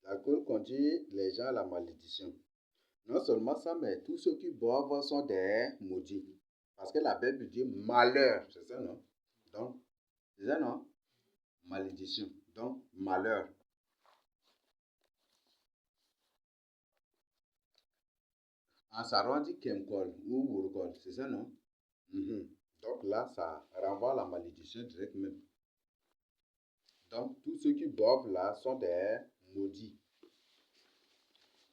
L'alcool conduit les gens à la malédiction. Non seulement ça, mais tous ceux qui boivent sont des maudits. Parce que la Bible dit malheur, c'est ça, non? Donc, c'est ça, non? Malédiction. Donc, malheur. En sarong, on dit kemkol ou wurkol, c'est ça, non? Donc là, ça renvoie à la malédiction direct même. Donc, tous ceux qui boivent là sont des maudits.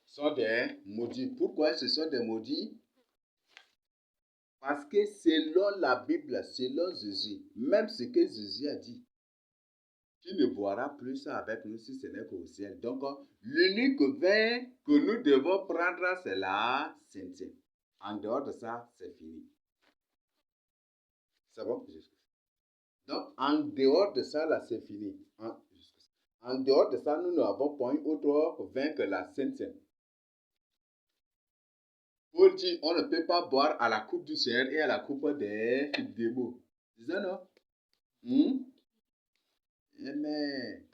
Sont des maudits. Pourquoi ce sont des maudits? Parce que selon la Bible, selon Jésus, même ce que Jésus a dit, tu ne boiras plus ça avec nous si ce n'est qu'au ciel. Donc, l'unique vin que nous devons prendre, c'est la Sainte. En dehors de ça, c'est fini. C'est bon? Donc, en dehors de ça, là, c'est fini. En dehors de ça, nous n'avons pas un autre vin que la Sainte. Paul dit, on ne peut pas boire à la coupe du Seigneur et à la coupe des démons. C'est ça, non? Mais,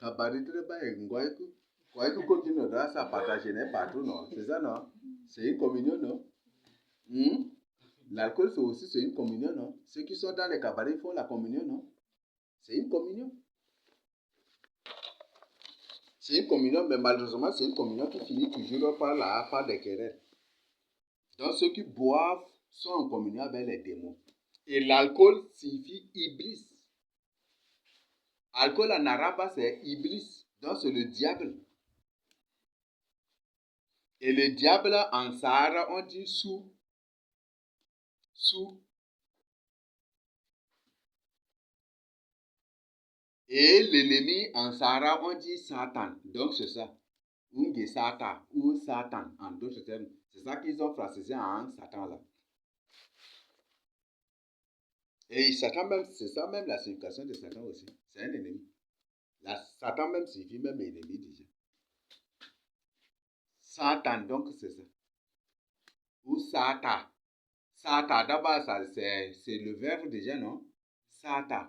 continue à partager partout, non? C'est ça, non? C'est une communion, non? L'alcool, c'est une communion, non? Ceux qui sont dans les cabarets font la communion, non? C'est une communion. C'est une communion, mais malheureusement, c'est une communion qui finit toujours par des querelles. Donc, ceux qui boivent sont en communion avec les démons. Et l'alcool signifie Iblis. Alcool en arabe, c'est Iblis. Donc, c'est le diable. Et le diable en Sahara, on dit sous. Et l'ennemi en Sahara, on dit Satan. Donc, c'est ça. Unge Satan ou Satan en d'autres termes. C'est ça qu'ils ont francisé en Satan là. Et Satan même, c'est ça même la signification de Satan aussi. C'est un ennemi. Satan même signifie même ennemi déjà. Satan, donc c'est ça. Ou Satan. Satan, d'abord, c'est le verbe déjà, non? Satan.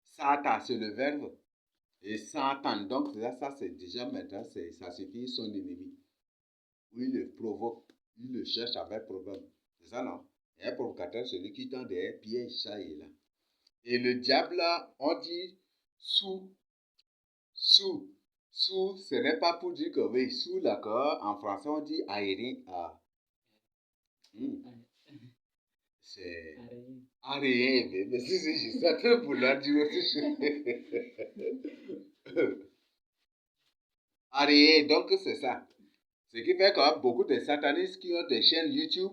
Satan, c'est le verbe. Et Satan, donc ça c'est déjà maintenant, ça signifie son ennemi. Où il le provoque, il le cherche avec problème. C'est ça, non? Et un provocateur, celui qui tend des pièges, ça et là. Et le diable, on dit sous. Sous, ce n'est pas pour dire que oui, sous, d'accord. En français, on dit aérien. C'est aérien, mais si c'est juste ça, très pour la dire aussi. Aérien, donc c'est ça. Ce qui fait que beaucoup de satanistes qui ont des chaînes YouTube,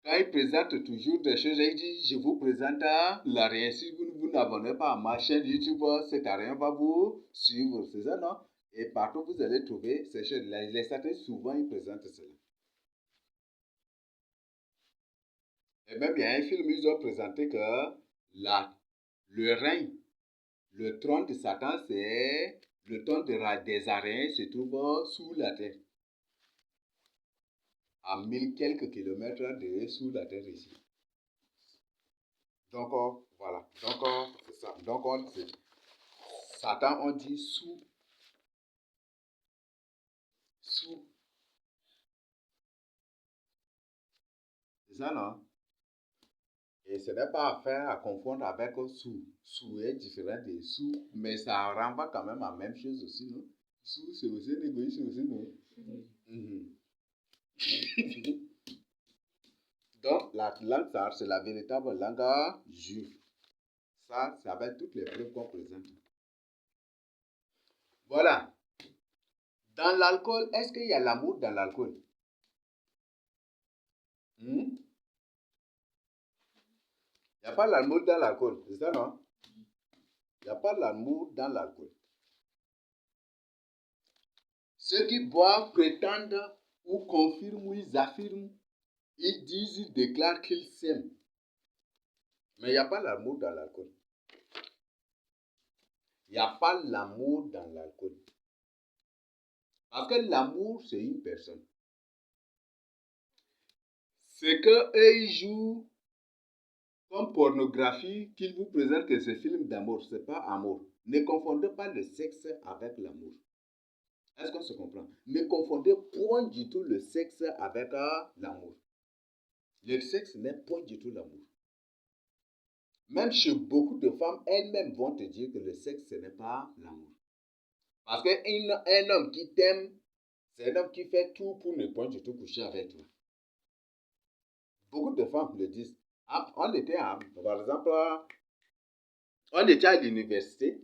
quand ils présentent toujours des choses, ils disent, je vous présente l'arien. Si vous n'abonnez pas à ma chaîne YouTube, cet arien va vous suivre. C'est ça, non? Et partout, vous allez trouver ces choses. Les satanistes, souvent, ils présentent cela. Et même, il y a un film, ils ont présenté que le règne, le trône de Satan, c'est le trône des araignées se trouve sous la terre. À 1000 quelques kilomètres de sous la terre ici. Donc, voilà. Donc, c'est ça. Donc, Satan, on dit sous. C'est ça, non? Et ce n'est pas à faire à confondre avec sous. Sous est différent de sous, mais ça renvoie quand même à la même chose aussi, non? Sous, c'est aussi un égoïsme aussi, non? Donc, la langue sahar, c'est la véritable langue juive. Ça, c'est avec toutes les preuves qu'on présente. Voilà. Dans l'alcool, est-ce qu'il y a l'amour dans l'alcool? Il n'y a pas l'amour dans l'alcool, c'est ça, non? Il n'y a pas l'amour dans l'alcool. Ceux qui boivent prétendent ou confirment ou ils affirment, ils disent, ils déclarent qu'ils s'aiment. Mais il n'y a pas l'amour dans l'alcool. Il n'y a pas l'amour dans l'alcool. Parce que l'amour, c'est une personne. C'est qu'eux, ils jouent comme pornographie, qu'ils vous présentent que c'est film d'amour. Ce n'est pas amour. Ne confondez pas le sexe avec l'amour. Est-ce qu'on se comprend? Ne confondez point du tout le sexe avec l'amour. Le sexe n'est point du tout l'amour. Même chez beaucoup de femmes, elles-mêmes vont te dire que le sexe, ce n'est pas l'amour. Parce qu'un homme qui t'aime, c'est un homme qui fait tout pour ne point du tout coucher avec toi. Beaucoup de femmes le disent. Par exemple, on était à l'université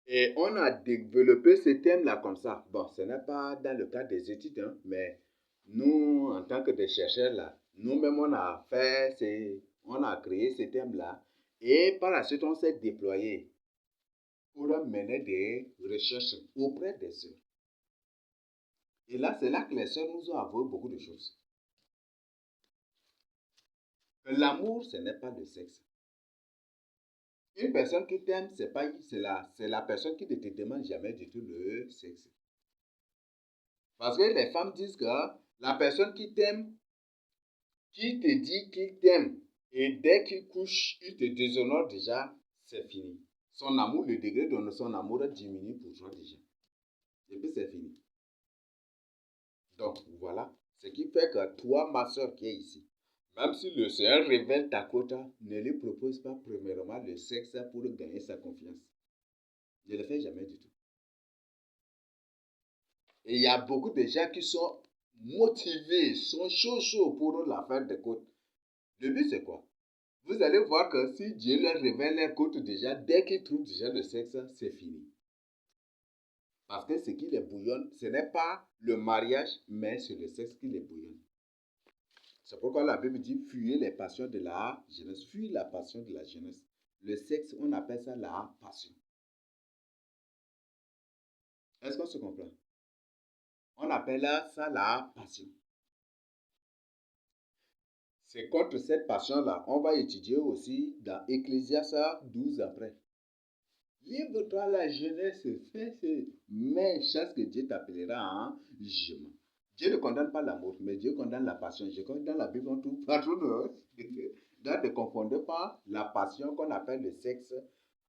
et on a développé ce thème-là comme ça. Bon, ce n'est pas dans le cadre des études, hein, mais nous, en tant que des chercheurs, là, nous-mêmes, on a créé ce thème-là et par la suite, on s'est déployé pour mener des recherches auprès des sœurs. Et là, c'est là que les sœurs nous ont avoué beaucoup de choses. L'amour, ce n'est pas le sexe. Une personne qui t'aime, c'est la personne qui ne te demande jamais du tout le sexe. Parce que les femmes disent que la personne qui t'aime, qui te dit qu'il t'aime, et dès qu'il couche, il te déshonore déjà, c'est fini. Son amour, le degré de son amour diminue pour toi déjà. Et puis c'est fini. Donc voilà, ce qui fait que toi, ma soeur qui est ici, même si le Seigneur révèle ta quota, ne lui propose pas premièrement le sexe pour gagner sa confiance. Je ne le fais jamais du tout. Et il y a beaucoup de gens qui sont motivés, sont chauds pour la fin des côtes. Le but c'est quoi? Vous allez voir que si Dieu leur révèle les côtes déjà, dès qu'ils trouvent déjà le sexe, c'est fini. Parce que ce qui les bouillonne, ce n'est pas le mariage, mais c'est le sexe qui les bouillonne. C'est pourquoi la Bible dit, fuyez les passions de la jeunesse. Fuyez la passion de la jeunesse. Le sexe, on appelle ça la passion. Est-ce qu'on se comprend? On appelle ça la passion. C'est contre cette passion-là. On va étudier aussi dans Ecclésiaste 12 après. Livre-toi la jeunesse, mais chasse que Dieu t'appellera en jugement. Dieu ne condamne pas l'amour, mais Dieu condamne la passion. Je connais dans la Bible, on trouve partout. Donc, ne confondez pas la passion qu'on appelle le sexe,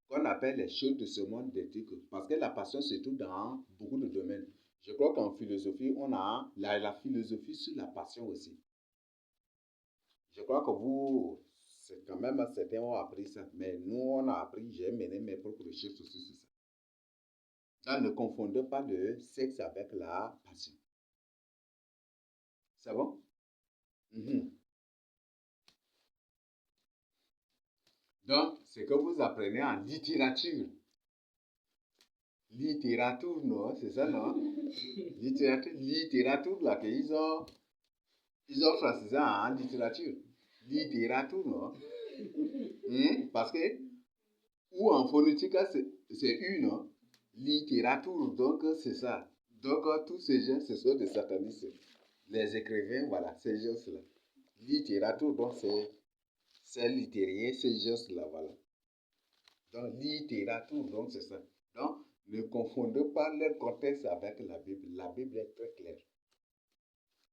qu'on appelle les choses de ce monde d'éthique. Parce que la passion se trouve dans beaucoup de domaines. Je crois qu'en philosophie, on a la philosophie sur la passion aussi. Je crois que vous, c'est quand même certains ont appris ça. Mais nous, on a appris, j'ai mené mes propres recherches aussi sur ça. Donc, ne confondez pas le sexe avec la passion. C'est bon? Donc, c'est que vous apprenez en littérature. Littérature, non? C'est ça, non? Littérature, là, qu'ils ont francisé en littérature. Littérature, non? Parce que, ou en phonétique, c'est une, non? Littérature, donc c'est ça. Donc, tous ces gens, ce sont des satanistes. Les écrivains, voilà, ces gens-là. Littérature, donc c'est littéraire, ces gens-là, voilà. Donc, littérature, donc c'est ça. Donc, ne confondez pas leur contexte avec la Bible. La Bible est très claire.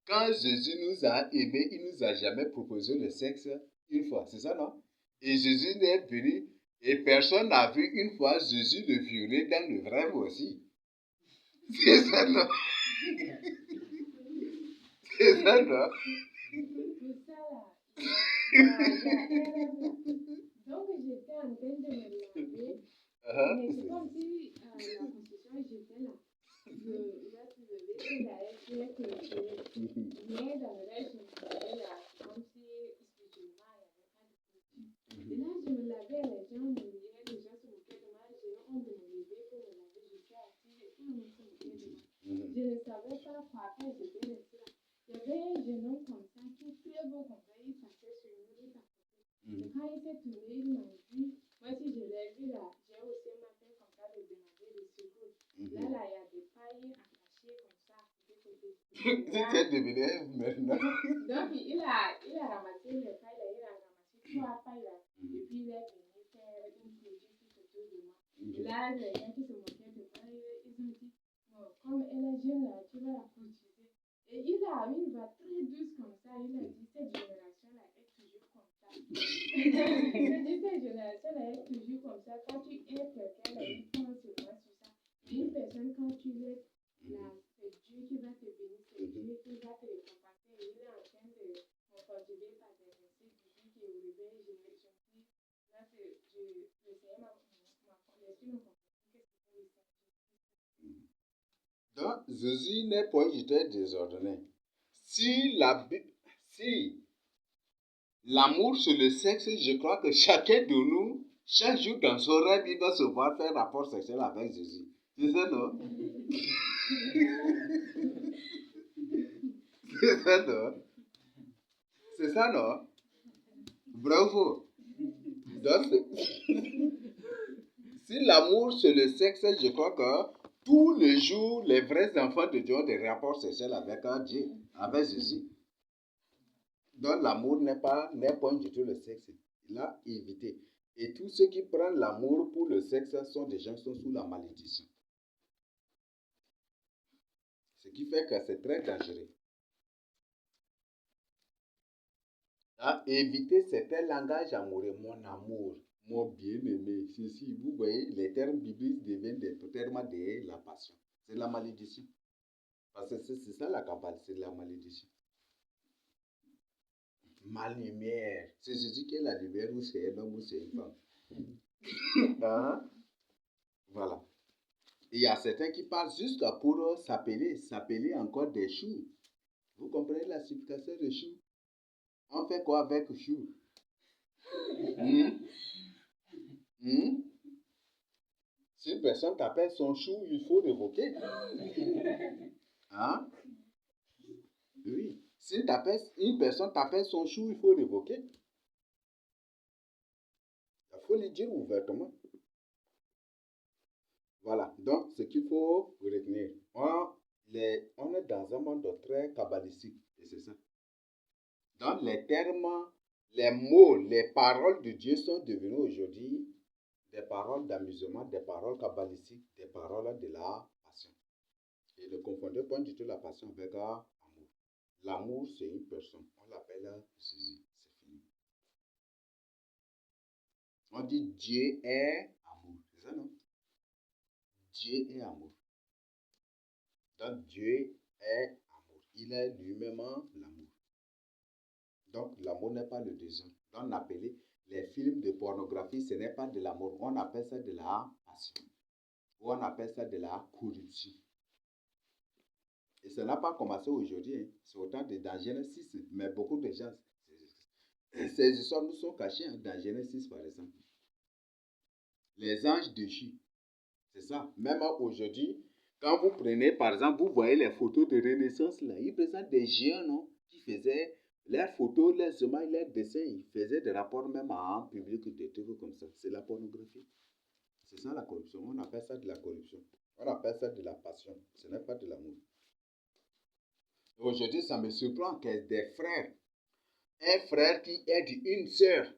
Quand Jésus nous a aimés, il ne nous a jamais proposé le sexe une fois. C'est ça, non? Et Jésus n'est venu et personne n'a vu une fois Jésus le violer dans le rêve aussi. C'est ça, non? C'est ça, non? Donc, j'étais en train de me demander, mais c'est comme si la constitution, j'étais là. Là, tu me dis que j'avais fait que mais dans le rêve, je me disais là, comme si spirituellement, il n'y avait pas de constitution. Et là, je me lavais, les gens me disaient, les gens se moquaient de moi, j'ai eu honte de me lever pour me laver, j'étais assise et tout le monde se moquait de moi. Je ne savais pas quoi faire, j'étais restée là. Il y avait un jeune homme comme ça, qui est très beau comme ça, il passait sur nous, il passait. Et quand il s'est tourné, il m'a dit, moi si je l'ai vu là, j'ai aussi un matin comme ça de demander des secours. Là, il y a des pailles attachées comme ça à côté. C'était devenu maintenant. Donc, il a ramassé les pailles là, il a ramassé 3 pailles là. Et puis, il est venu faire une clôture tout autour de moi. Et là, les gens qui se moquaient de moi, ils ont dit, non, comme elle est jeune là, tu vas la courtiser. Et il a eu une voix très douce comme ça. Il a dit, cette génération-là est toujours comme ça. Il a dit, cette génération-là est toujours comme ça. Quand tu aimes quelqu'un, là, ils font Une personne, quand tu l'aides, là, c'est Dieu qui va te bénir, c'est Dieu qui va te récompenser. Il est en train de m'opportuner par des versets bibliques et au réveil, je me dis, là, le Seigneur m'a l'esprit me confirme que c'est pour le Seigneur. Donc, Jésus n'est pas juste désordonné. Si l'amour sur le sexe, je crois que chacun de nous, chaque jour dans son rêve, il va se voir faire rapport sexuel avec Jésus. C'est ça, non? C'est ça, non? C'est ça, non? Bravo. Donc, si l'amour sur le sexe, je crois que tous les jours, les vrais enfants de Dieu ont des rapports sexuels avec Dieu, avec Jésus. Donc, l'amour n'est pas du tout le sexe. Il a évité. Et tous ceux qui prennent l'amour pour le sexe sont des gens qui sont sous la malédiction. Ce qui fait que c'est très dangereux. Éviter certains langages amoureux. Mon amour, mon bien-aimé, ceci. Vous voyez, les termes bibliques deviennent des termes de la passion. C'est la malédiction. Parce que c'est ça la cabale, c'est la malédiction. Ma lumière. C'est Jésus qui est la lumière ou c'est un homme ou c'est une femme. Voilà. Il y a certains qui parlent jusqu'à pour s'appeler encore des choux. Vous comprenez la signification de choux? On fait quoi avec chou? Si une personne t'appelle son chou, il faut révoquer. Hein? Oui. Si une personne t'appelle son chou, il faut révoquer. Il faut le dire ouvertement. Voilà. Donc, ce qu'il faut retenir. On est dans un monde très kabbalistique. Et c'est ça. Donc, les termes, les mots, les paroles de Dieu sont devenues aujourd'hui des paroles d'amusement, des paroles kabbalistiques, des paroles de la passion. Et ne confondez pas du tout la passion avec l'amour. L'amour, c'est une personne. On l'appelle Jésus. C'est fini. On dit Dieu est amour. C'est ça, non? Dieu est amour. Donc, Dieu est amour. Il est lui-même l'amour. Donc, l'amour n'est pas le désordre. Donc, on appelle les films de pornographie, ce n'est pas de l'amour. On appelle ça de la passion. Ou on appelle ça de la corruption. Et ça n'a pas commencé aujourd'hui. Hein. C'est autant dans Genèse 6. Mais beaucoup de gens, ces histoires nous sont cachées dans Genèse 6, par exemple. Les anges déchus. C'est ça. Même aujourd'hui, quand vous prenez, par exemple, vous voyez les photos de Renaissance, là, ils présentent des géants, non, qui faisaient leurs photos, leurs images, leurs dessins, ils faisaient des rapports même en public, des trucs comme ça. C'est la pornographie. C'est ça la corruption. On appelle ça de la corruption. On appelle ça de la passion. Ce n'est pas de l'amour. Aujourd'hui, ça me surprend que des frères, un frère qui aide une sœur,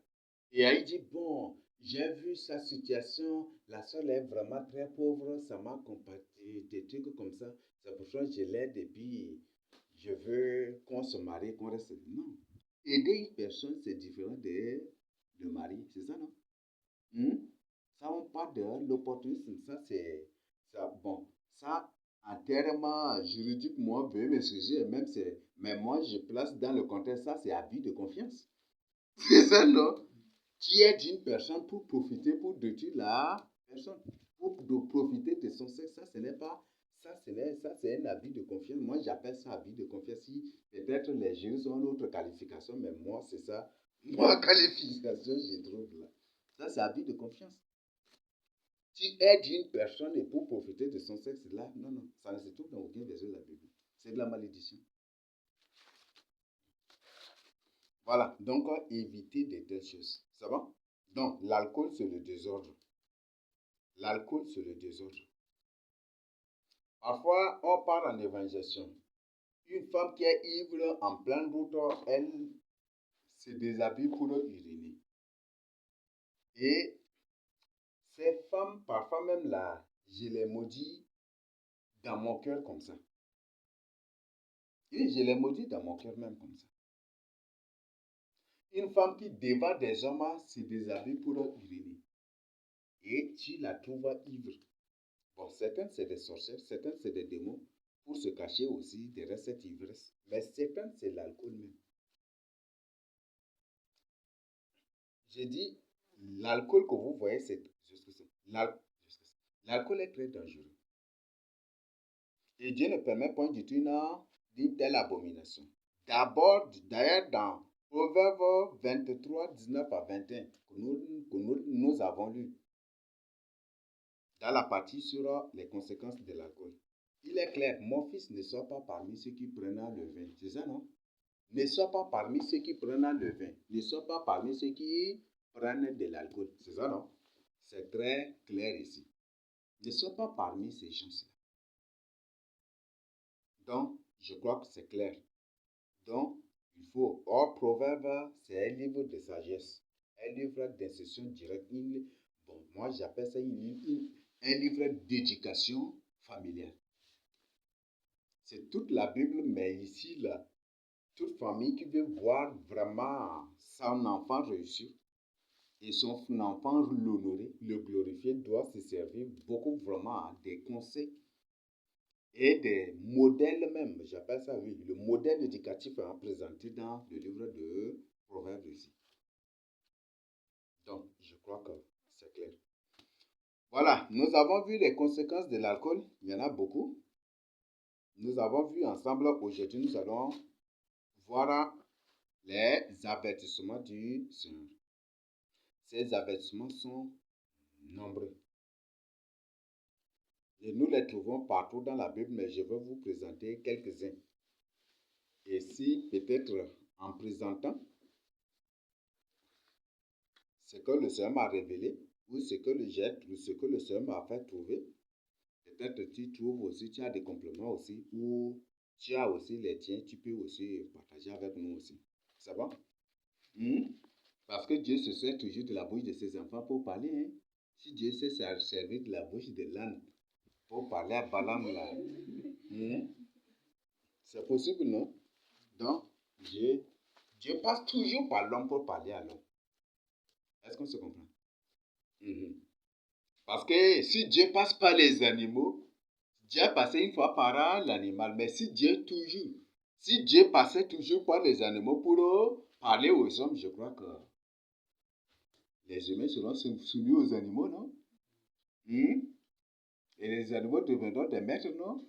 et il dit, bon, j'ai vu sa situation, la sœur est vraiment très pauvre, ça m'a compacté, des trucs comme ça. C'est pour ça que je l'aide et puis je veux qu'on se marie, qu'on reste. Non. Aider une personne, c'est différent de marier, c'est ça, non? Ça, on parle de l'opportunisme, ça c'est, ça, bon, ça, en termes juridiques, moi, veuillez m'excuser, même c'est, mais moi, je place dans le contexte, ça c'est abus de confiance. C'est ça, non? Qui aide une personne pour profiter, pour détruire la personne, pour profiter de son sexe, ça, ce n'est pas, ça, c'est un abus de confiance. Moi, j'appelle ça abus de confiance. Si peut-être les juristes ont d'autres qualifications, mais moi, c'est ça. Moi, qualification, je trouve là. Ça, c'est abus de confiance. Tu aides une personne et pour profiter de son sexe, là, non, non, ça ne se trouve dans aucun verset de la Bible. C'est de la malédiction. Voilà, donc éviter de telles choses. Ça va? Donc, l'alcool, c'est le désordre. L'alcool, c'est le désordre. Parfois, on part en évangélisation. Une femme qui est ivre en pleine route, elle se déshabille pour uriner. Et ces femmes, parfois même là, je les maudis dans mon cœur comme ça. Et je les maudis dans mon cœur même comme ça. Une femme qui devant des hommes se déshabille pour uriner. Et tu la trouves ivre. Bon, certaines, c'est des sorcières, certaines, c'est des démons, pour se cacher aussi derrière cette ivresse. Mais certaines, c'est l'alcool même. J'ai dit, l'alcool que vous voyez, c'est juste ça. L'alcool est très dangereux. Et Dieu ne permet point du tout d'une telle abomination. D'abord, d'ailleurs, dans Proverbe 23, 19 à 21, que nous avons lu, dans la partie sur les conséquences de l'alcool. Il est clair, mon fils, ne sois pas parmi ceux qui prennent le vin. C'est ça, non? Ne sois pas parmi ceux qui prennent le vin. Ne sois pas parmi ceux qui prennent de l'alcool. C'est ça, non? C'est très clair ici. Ne sois pas parmi ces gens-là. Donc, je crois que c'est clair. Donc, il faut. Or, Proverbe, c'est un livre de sagesse. Un livre d'instruction directe. Bon, moi, j'appelle ça un livre d'éducation familiale. C'est toute la Bible, mais ici, là, toute famille qui veut voir vraiment son enfant réussir et son enfant l'honorer, le glorifier, doit se servir beaucoup vraiment des conseils et des modèles même. J'appelle ça, oui, le modèle éducatif présenté dans le livre de Proverbes ici. Donc, je crois que c'est clair. Voilà, nous avons vu les conséquences de l'alcool. Il y en a beaucoup. Nous avons vu ensemble, aujourd'hui, nous allons voir les avertissements du Seigneur. Ces avertissements sont nombreux. Et nous les trouvons partout dans la Bible, mais je vais vous présenter quelques-uns. Et si peut-être en présentant ce que le Seigneur m'a révélé, ou ce que le Seigneur m'a fait trouver, peut-être tu trouves aussi, tu as des compléments aussi, ou tu as aussi les tiens, tu peux aussi partager avec nous aussi. C'est bon? Parce que Dieu se sert toujours de la bouche de ses enfants pour parler. Hein? Si Dieu s'est servi de la bouche de l'âne pour parler à Balaam là, c'est possible, non? Donc, Dieu passe toujours par l'homme pour parler à l'homme. Est-ce qu'on se comprend? Parce que si Dieu passe par les animaux, Dieu a passé une fois par l'animal. Mais si Dieu passait toujours par les animaux pour parler aux hommes, je crois que les humains seront soumis aux animaux, non? Et les animaux deviendront des maîtres, non?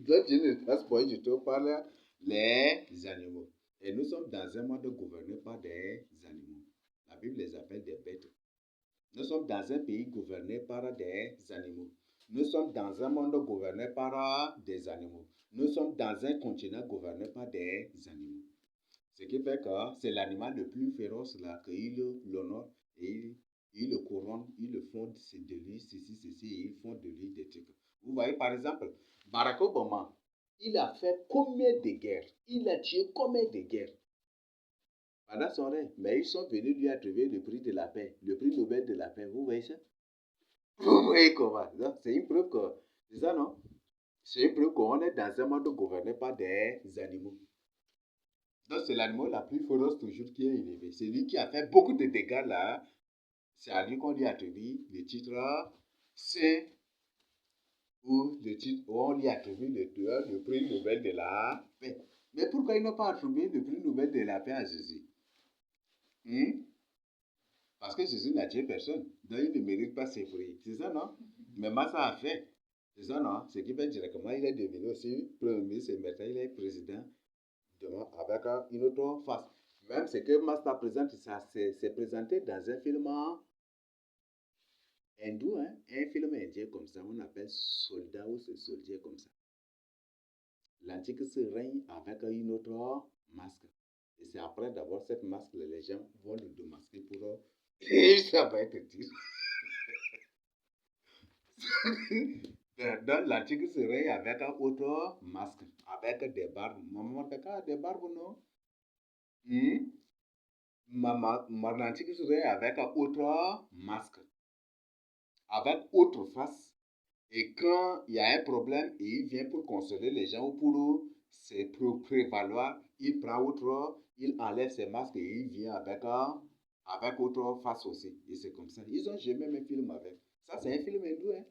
Donc Dieu ne passe pas du tout par les animaux. Et nous sommes dans un monde gouverné par des animaux. La Bible les appelle des bêtes. Nous sommes dans un pays gouverné par des animaux. Nous sommes dans un monde gouverné par des animaux. Nous sommes dans un continent gouverné par des animaux. Ce qui fait que c'est l'animal le plus féroce là, qu'il l'honore et il le couronne, il le font de lui, ceci, et ils font de lui des trucs. Vous voyez par exemple, Barack Obama, il a fait combien de guerres? Il a tué combien de guerres? Pendant son règne. Mais ils sont venus lui attribuer le prix de la paix, le prix Nobel de la paix. Vous voyez ça? Vous voyez comment? C'est une preuve que, c'est ça non? C'est une preuve qu'on est dans un monde gouverné par des animaux. Donc c'est l'animal la plus féroce toujours qui est élevé. C'est lui qui a fait beaucoup de dégâts là. C'est à lui qu'on lui attribue le titre c'est ou le titre où on lui attribue le prix Nobel de la paix. Mais pourquoi ils n'ont pas attribué le prix Nobel de la paix à Jésus? Parce que Jésus n'a tué personne. Donc il ne mérite pas ses fruits. C'est ça, non? Mais Massa a fait. C'est ça, non? Ce qui fait directement, il est devenu aussi premier ministre et maintenant il est président avec une autre face. Même ce que Massa présente, ça s'est présenté dans un film hindou, hein? Un film indien comme ça, on appelle Soldat ou c'est Soldier comme ça. L'Antique se règne avec une autre masque. Et c'est après d'avoir cette masque, les gens vont le démasquer pour... Et ça va être dur. Dans l'Antique se règne avec un autre masque, avec des barbes. Maman, des barbes, non? L'Antique se règne avec un autre masque, avec autre face. Et quand il y a un problème, il vient pour consoler les gens ou pour prévaloir, il prend autre, il enlève ses masques et il vient avec autre face aussi. Et c'est comme ça. Ils ont jamais un film avec. Ça, c'est un film hindou. Hein?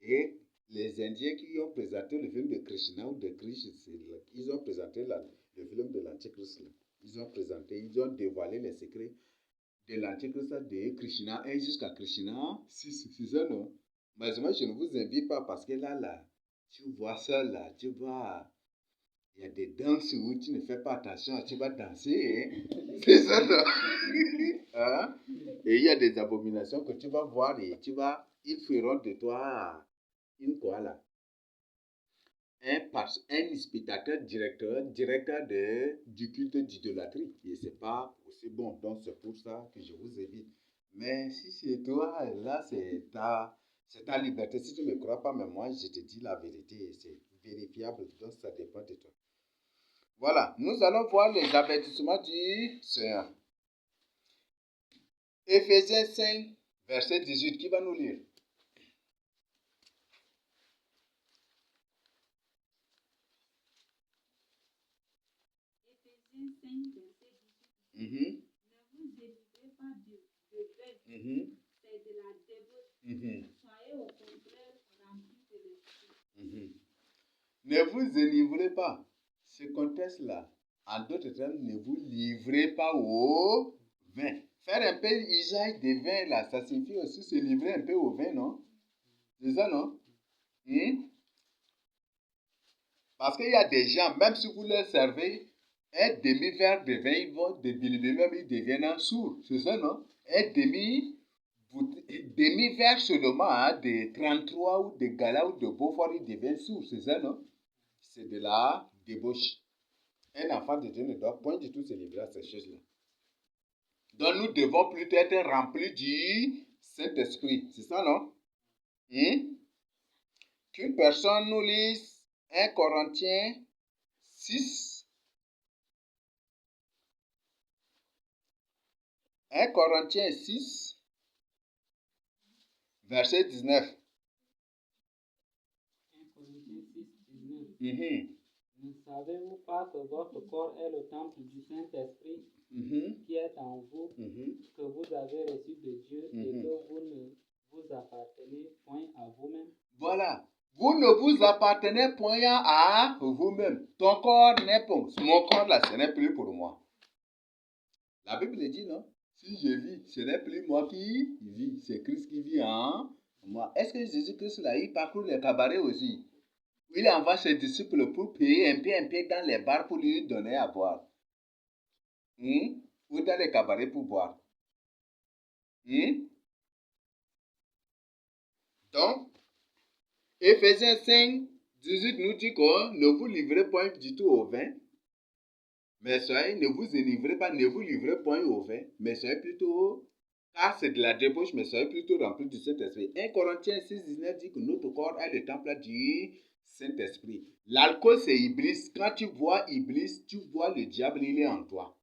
Et les Indiens qui ont présenté le film de Krishna ou de Krishna, ils ont présenté le film de l'Antichrist. Ils ont dévoilé les secrets de l'Antichrist de Krishna 1 jusqu'à Krishna 6. C'est ça, non? Mais moi, je ne vous invite pas parce que là, tu vois ça, là, tu vois, il y a des danses où tu ne fais pas attention, tu vas danser. Hein? C'est ça, non? Hein? Et il y a des abominations que tu vas voir et ils feront de toi une quoi là? Un spectateur directeur du culte d'idolâtrie. Et c'est pas aussi bon. Donc c'est pour ça que je vous évite. Mais si c'est toi, là c'est ta liberté. Si tu ne me crois pas, mais moi je te dis la vérité. C'est vérifiable. Donc ça dépend de toi. Voilà. Nous allons voir les avertissements du Seigneur. Éphésiens 5, verset 18. Qui va nous lire? Éphésiens 5, verset 18. Mhm. Ne vous délivrez pas de vin, Mhm. c'est de la débauche. Mhm. Soyez au contraire remplis de l'esprit. Mhm. Ne vous enivrez pas. Ce contexte-là, en d'autres termes, ne vous livrez pas au vin. Faire un peu usage des vins, là, ça signifie aussi se livrer un peu au vin, non? C'est ça, non? Parce qu'il y a des gens, même si vous leur servez un demi-verre de vin, ils vont même ils deviennent sourds. C'est ça, non? Un demi-verre seulement, hein, de 33 ou de gala ou de Beaufort, ils deviennent sourds. C'est ça, non? C'est de la débauche. Un enfant de Dieu ne doit point du tout se livrer à ces choses-là. Donc nous devons plutôt être remplis du Saint-Esprit. C'est ça, non? Qu'une personne nous lise 1 Corinthiens 6. 1 Corinthiens 6, verset 19. 1 Corinthiens 6, 19. Ne savez-vous pas que votre corps est le temple du Saint-Esprit qui est en vous, que vous avez reçu de Dieu et que vous ne vous appartenez point à vous-même? Voilà. Vous ne vous appartenez point à vous-même. Ton corps n'est pas. Mon corps là, ce n'est plus pour moi. La Bible dit, non? Si je vis, ce n'est plus moi qui vis, c'est Christ qui vit en moi. Est-ce que Jésus-Christ là, il parcourt les cabarets aussi? Il envoie ses disciples pour payer un peu dans les bars pour lui donner à boire. Ou dans les cabarets pour boire. Donc, Éphésiens 5, 18 nous dit que ne vous livrez point du tout au vin, mais ne vous enivrez pas, ne vous livrez point au vin, mais soyez plutôt, car c'est de la débauche, mais soyez plutôt remplis du Saint-Esprit. 1 Corinthiens 6, 19 dit que notre corps est le temple du Saint-Esprit. L'alcool, c'est Iblis. Quand tu vois Iblis, tu vois le diable, il est en toi.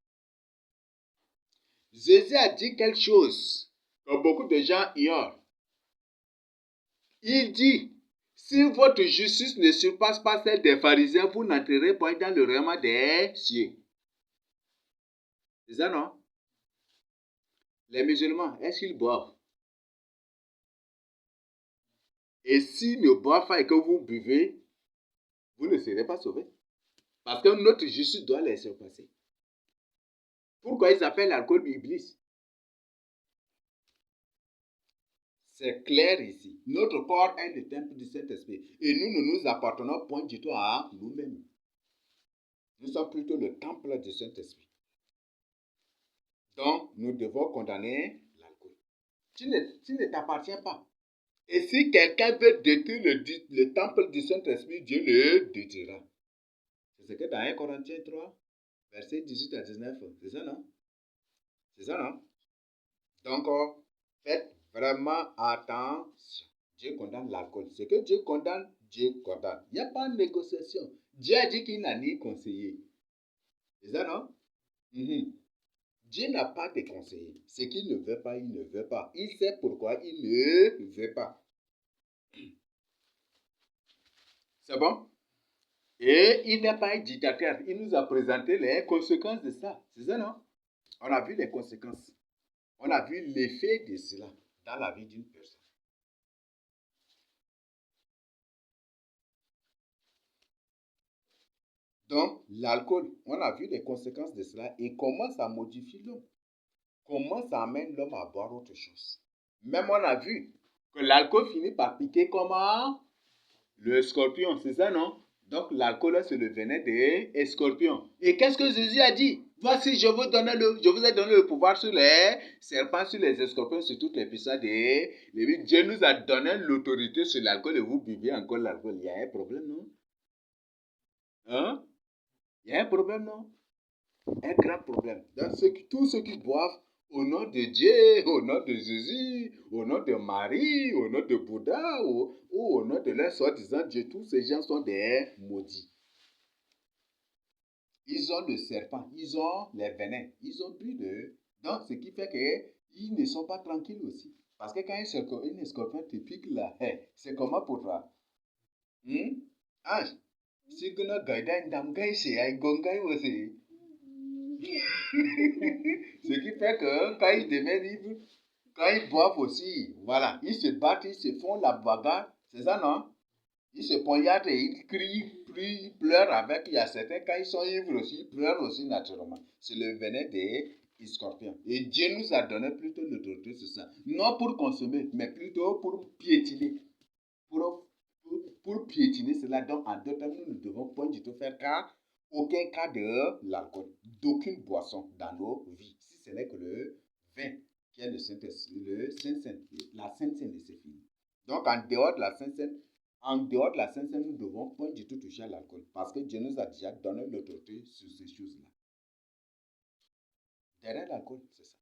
Jésus a dit quelque chose que beaucoup de gens ignorent. Il dit, si votre justice ne surpasse pas celle des pharisiens, vous n'entrerez point dans le royaume des cieux. C'est ça, non? Les musulmans, est-ce qu'ils boivent? Et s'ils ne boivent pas et que vous buvez, vous ne serez pas sauvés. Parce que notre justice doit les surpasser. Pourquoi ils appellent l'alcool Iblis? C'est clair ici. Notre corps est le temple du Saint-Esprit. Et nous ne nous appartenons point du tout à nous-mêmes. Nous sommes plutôt le temple du Saint-Esprit. Donc, nous devons condamner l'alcool. Tu ne t'appartiens pas. Et si quelqu'un veut détruire le temple du Saint-Esprit, Dieu le détruira. C'est ce que dans 1 Corinthiens 3, verset 18 à 19, c'est ça, non? C'est ça, non? Donc, faites vraiment attention. Dieu condamne l'alcool. Ce que Dieu condamne, Dieu condamne. Il n'y a pas de négociation. Dieu a dit qu'il n'a ni conseillé. C'est ça, non? Dieu n'a pas de conseiller. Ce qu'il ne veut pas, il ne veut pas. Il sait pourquoi il ne veut pas. C'est bon? Et il n'est pas un dictateur. Il nous a présenté les conséquences de ça. C'est ça, non? On a vu les conséquences. On a vu l'effet de cela dans la vie d'une personne. Donc, l'alcool, on a vu les conséquences de cela et comment ça modifie l'homme. Comment ça amène l'homme à boire autre chose. Même on a vu que l'alcool finit par piquer comment? Le scorpion, c'est ça, non? Donc, l'alcool, c'est le venin des scorpions. Et qu'est-ce que Jésus a dit? Voici, je vous ai donné le pouvoir sur les serpents, sur les scorpions, sur toutes les puissances des... Dieu nous a donné l'autorité sur l'alcool et vous buvez encore l'alcool. Il y a un problème, non? Hein? Il y a un problème, non? Un grand problème. Donc, tous ceux qui boivent au nom de Dieu, au nom de Jésus, au nom de Marie, au nom de Bouddha, ou au nom de leur soi-disant Dieu, tous ces gens sont des maudits. Ils ont le serpent, ils ont les venins, ils ont bu de... Donc, ce qui fait qu'ils ne sont pas tranquilles aussi. Parce que quand un scorpion te pique là, c'est comment pour toi? Ah, si tu n'as pas aussi. Ce qui fait que quand ils deviennent libres, quand ils boivent aussi, voilà, ils se battent, ils se font la bagarre, c'est ça, non? Ils se poignardent et ils crient, ils pleurent avec. Il y a certains, quand ils sont ivres aussi, ils pleurent aussi naturellement. C'est le venin des scorpions. Et Dieu nous a donné plutôt l'autorité sur ça. Non pour consommer, mais plutôt pour piétiner. Pour piétiner cela. Donc, en d'autres termes, nous ne devons point du tout faire aucun cas de l'alcool, d'aucune boisson dans nos vies. Si ce n'est que le vin, qui est le Saint-Saint, la Sainte-Sainte de ces filles. Donc, en dehors de la Sainte-Sainte, nous ne devons point du tout toucher à l'alcool. Parce que Dieu nous a déjà donné l'autorité sur ces choses-là. Derrière l'alcool, c'est ça.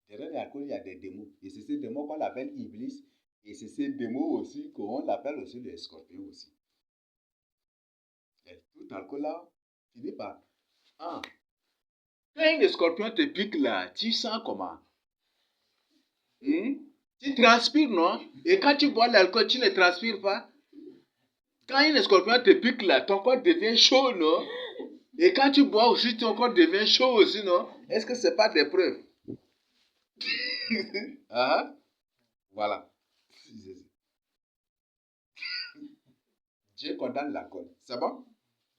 Derrière l'alcool, il y a des démons. Et c'est ces démons qu'on appelle Iblis. Et c'est ces démons aussi qu'on appelle aussi les scorpions aussi. Et tout alcool là finit par... Ah, quand le scorpion te pique là, tu sens comment? Tu transpires, non? Et quand tu bois l'alcool, tu ne transpires pas? Quand un scorpion te pique là, ton corps devient chaud, non? Et quand tu bois aussi, ton corps devient chaud aussi, non? Est-ce que ce n'est pas des preuves? Ah, voilà. Dieu condamne l'alcool. C'est bon?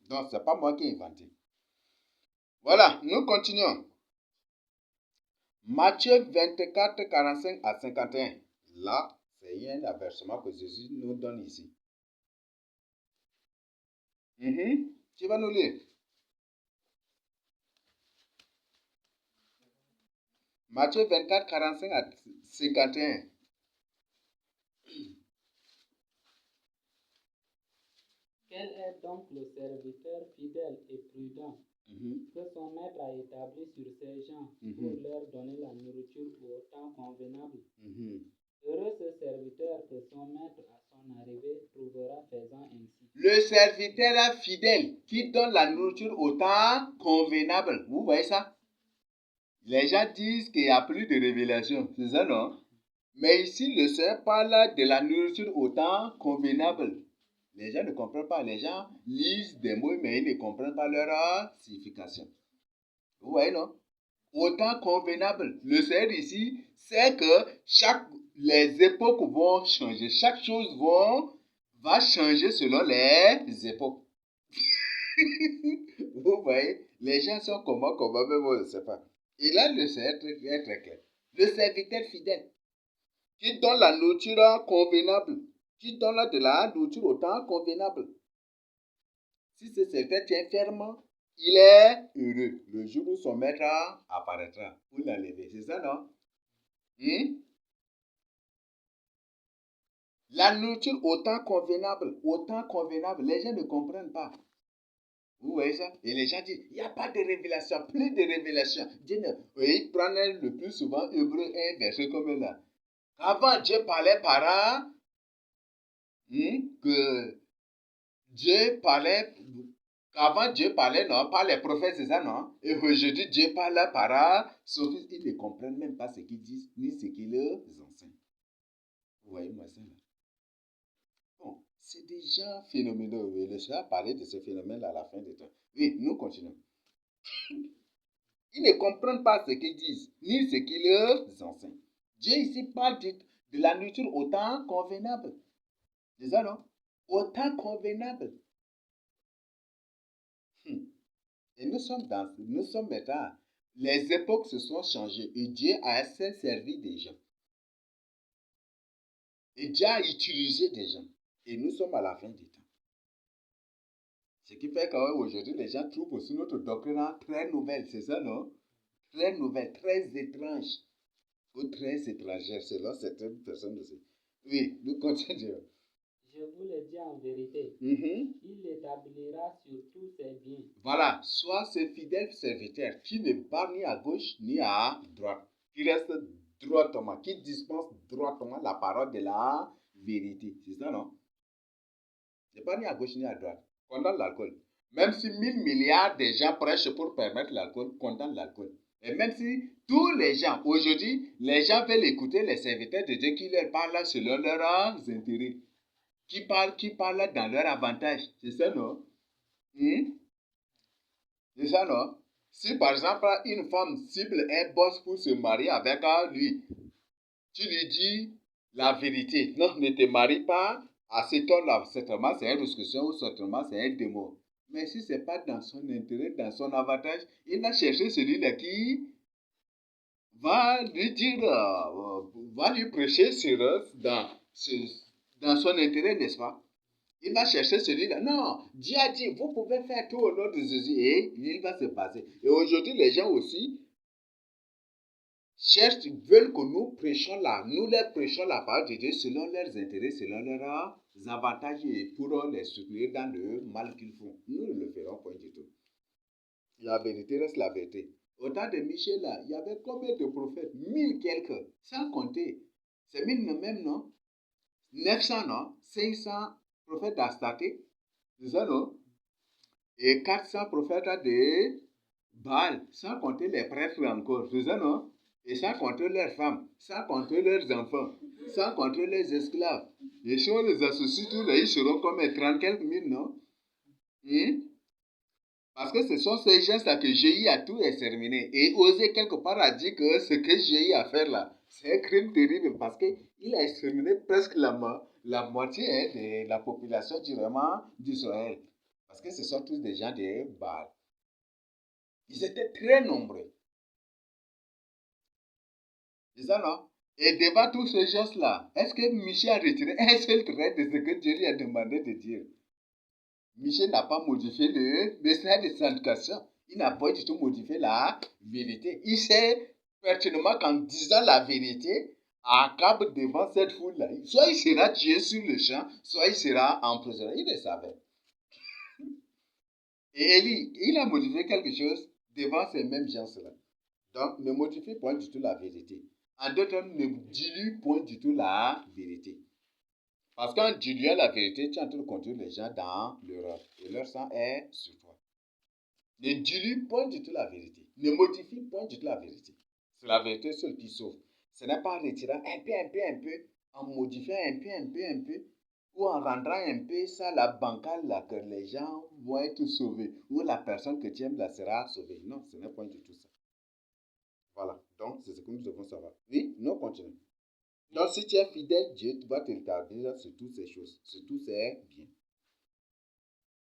Donc, ce n'est pas moi qui ai inventé. Voilà, nous continuons. Matthieu 24, 45 à 51. Là, c'est un avertissement que Jésus nous donne ici. Tu vas nous lire. Matthieu 24, 45 à 51. Quel est donc le serviteur fidèle et prudent que son maître a établi sur ses gens pour leur donner la nourriture au temps convenable? Heureux ce serviteur que son maître à son arrivée trouvera faisant ainsi. Le serviteur fidèle qui donne la nourriture au temps convenable. Vous voyez ça? Les gens disent qu'il n'y a plus de révélation. C'est ça, non? Mais ici, le Seigneur parle de la nourriture au temps convenable. Les gens ne comprennent pas. Les gens lisent des mots, mais ils ne comprennent pas leur signification. Vous voyez, non? Au temps convenable. Le Seigneur ici, c'est que les époques vont changer. Chaque chose va changer selon les époques. Vous voyez, les gens sont comment, même on ne sait pas. Et là, le Seigneur est très clair. Le serviteur fidèle qui donne la nourriture convenable, qui donne de la nourriture au temps convenable. Si ce serviteur tient ferme, il est heureux le jour où son maître apparaîtra pour l'enlever. C'est ça, non? La nourriture au temps convenable, les gens ne comprennent pas. Vous voyez ça? Et les gens disent, il n'y a pas de révélation, plus de révélation. Dieu ne... Et ils prennent le plus souvent Hébreu 1 verset comme là. Avant, Dieu parlait par que Dieu parlait, avant Dieu parlait, non, par les prophètes, c'est ça, non? Et aujourd'hui, Dieu parle par son fils. Ils ne comprennent même pas ce qu'ils disent, ni ce qu'ils enseignent. Vous voyez, moi, ça, là. Bon, c'est déjà phénoménal. Oui, le Seigneur a parlé de ce phénomène à la fin des temps. Oui, nous continuons. Ils ne comprennent pas ce qu'ils disent, ni ce qu'ils enseignent. Dieu ici parle de la nourriture au temps convenable. C'est ça, non? Au temps convenable. Et nous sommes maintenant, les époques se sont changées et Dieu a assez servi des gens. Et Dieu a utilisé des gens. Et nous sommes à la fin du temps. Ce qui fait qu'aujourd'hui, les gens trouvent aussi notre doctrine très nouvelle, c'est ça, non? Très nouvelle, très étrange. Ou très étrangère, selon certaines personnes aussi. Oui, nous continuons. Je vous le dis en vérité, il l'établira sur tous ses biens. Voilà, sois ce fidèle serviteur qui ne part ni à gauche ni à droite, qui reste droitement, qui dispense droitement la parole de la vérité. C'est ça, non? Ne pas ni à gauche ni à droite. Condamne l'alcool. Même si 1000 milliards de gens prêchent pour permettre l'alcool, condamne l'alcool. Et même si tous les gens, aujourd'hui, les gens veulent écouter les serviteurs de Dieu qui leur parlent selon leurs intérêts, qui parlent dans leur avantage. C'est ça, non? C'est ça, non? Si par exemple, une femme cible un boss pour se marier avec lui, tu lui dis la vérité. Non, ne te marie pas à cet homme-là. Certainement, c'est une discussion ou certainement, c'est un démon. Mais si ce n'est pas dans son intérêt, dans son avantage, il va chercher celui-là qui va lui dire, va lui prêcher dans son intérêt, n'est-ce pas? Il va chercher celui-là. Non, Dieu a dit, vous pouvez faire tout au nom de Jésus et il va se passer. Et aujourd'hui, les gens aussi veulent que nous leur prêchons la parole de Dieu selon leurs intérêts, selon leurs avantages et pour les soutenir dans le mal qu'ils font. Nous ne le ferons pas du tout. La vérité reste la vérité. Au temps de Michel, là, il y avait combien de prophètes? 1000 quelques, sans compter. C'est 1000 même, non? 900, non? 500 prophètes d'Astaté, c'est ça, non? Et 400 prophètes de Baal, sans compter les prêtres encore, c'est ça, non? Et sans compter leurs femmes, sans compter leurs enfants, sans compter les esclaves. Et si on les associe tous là, ils seront comme 30 quelques mille, non? Parce que ce sont ces gens-là que Jéhu a tout exterminé. Et Osée quelque part a dit que ce que Jéhu a fait là, c'est un crime terrible parce qu'il a exterminé presque la moitié de la population d'Israël. Parce que ce sont tous des gens de Baal. Ils étaient très nombreux. C'est ça, non? Et devant tous ces gens-là, est-ce que Michel a retiré un seul trait de ce que Dieu lui a demandé de dire? Michel n'a pas modifié le message de sanctification. Il n'a pas du tout modifié la vérité. Il sait pertinemment qu'en disant la vérité, accable devant cette foule-là, soit il sera tué sur le champ, soit il sera emprisonné. Il le savait. Et Élie, il a modifié quelque chose devant ces mêmes gens-là. Donc, ne modifie point du tout la vérité. En d'autres termes, ne dilue point du tout la vérité. Parce qu'en diluant la vérité, tu es en train de conduire les gens dans l'erreur. Et leur sang est sur toi. Ne dilue point du tout la vérité. Ne modifie point du tout la vérité. C'est la vérité seule qui sauve. Ce n'est pas en retirant un peu, en modifiant un peu, ou en rendant un peu ça la bancale là, que les gens vont être sauvés, ou la personne que tu aimes là sera sauvée. Non, ce n'est pas du tout ça. Voilà. Donc, c'est ce que nous devons savoir. Oui, nous continuons. Donc, si tu es fidèle, Dieu va t'établir sur toutes ces choses, sur tous ces biens.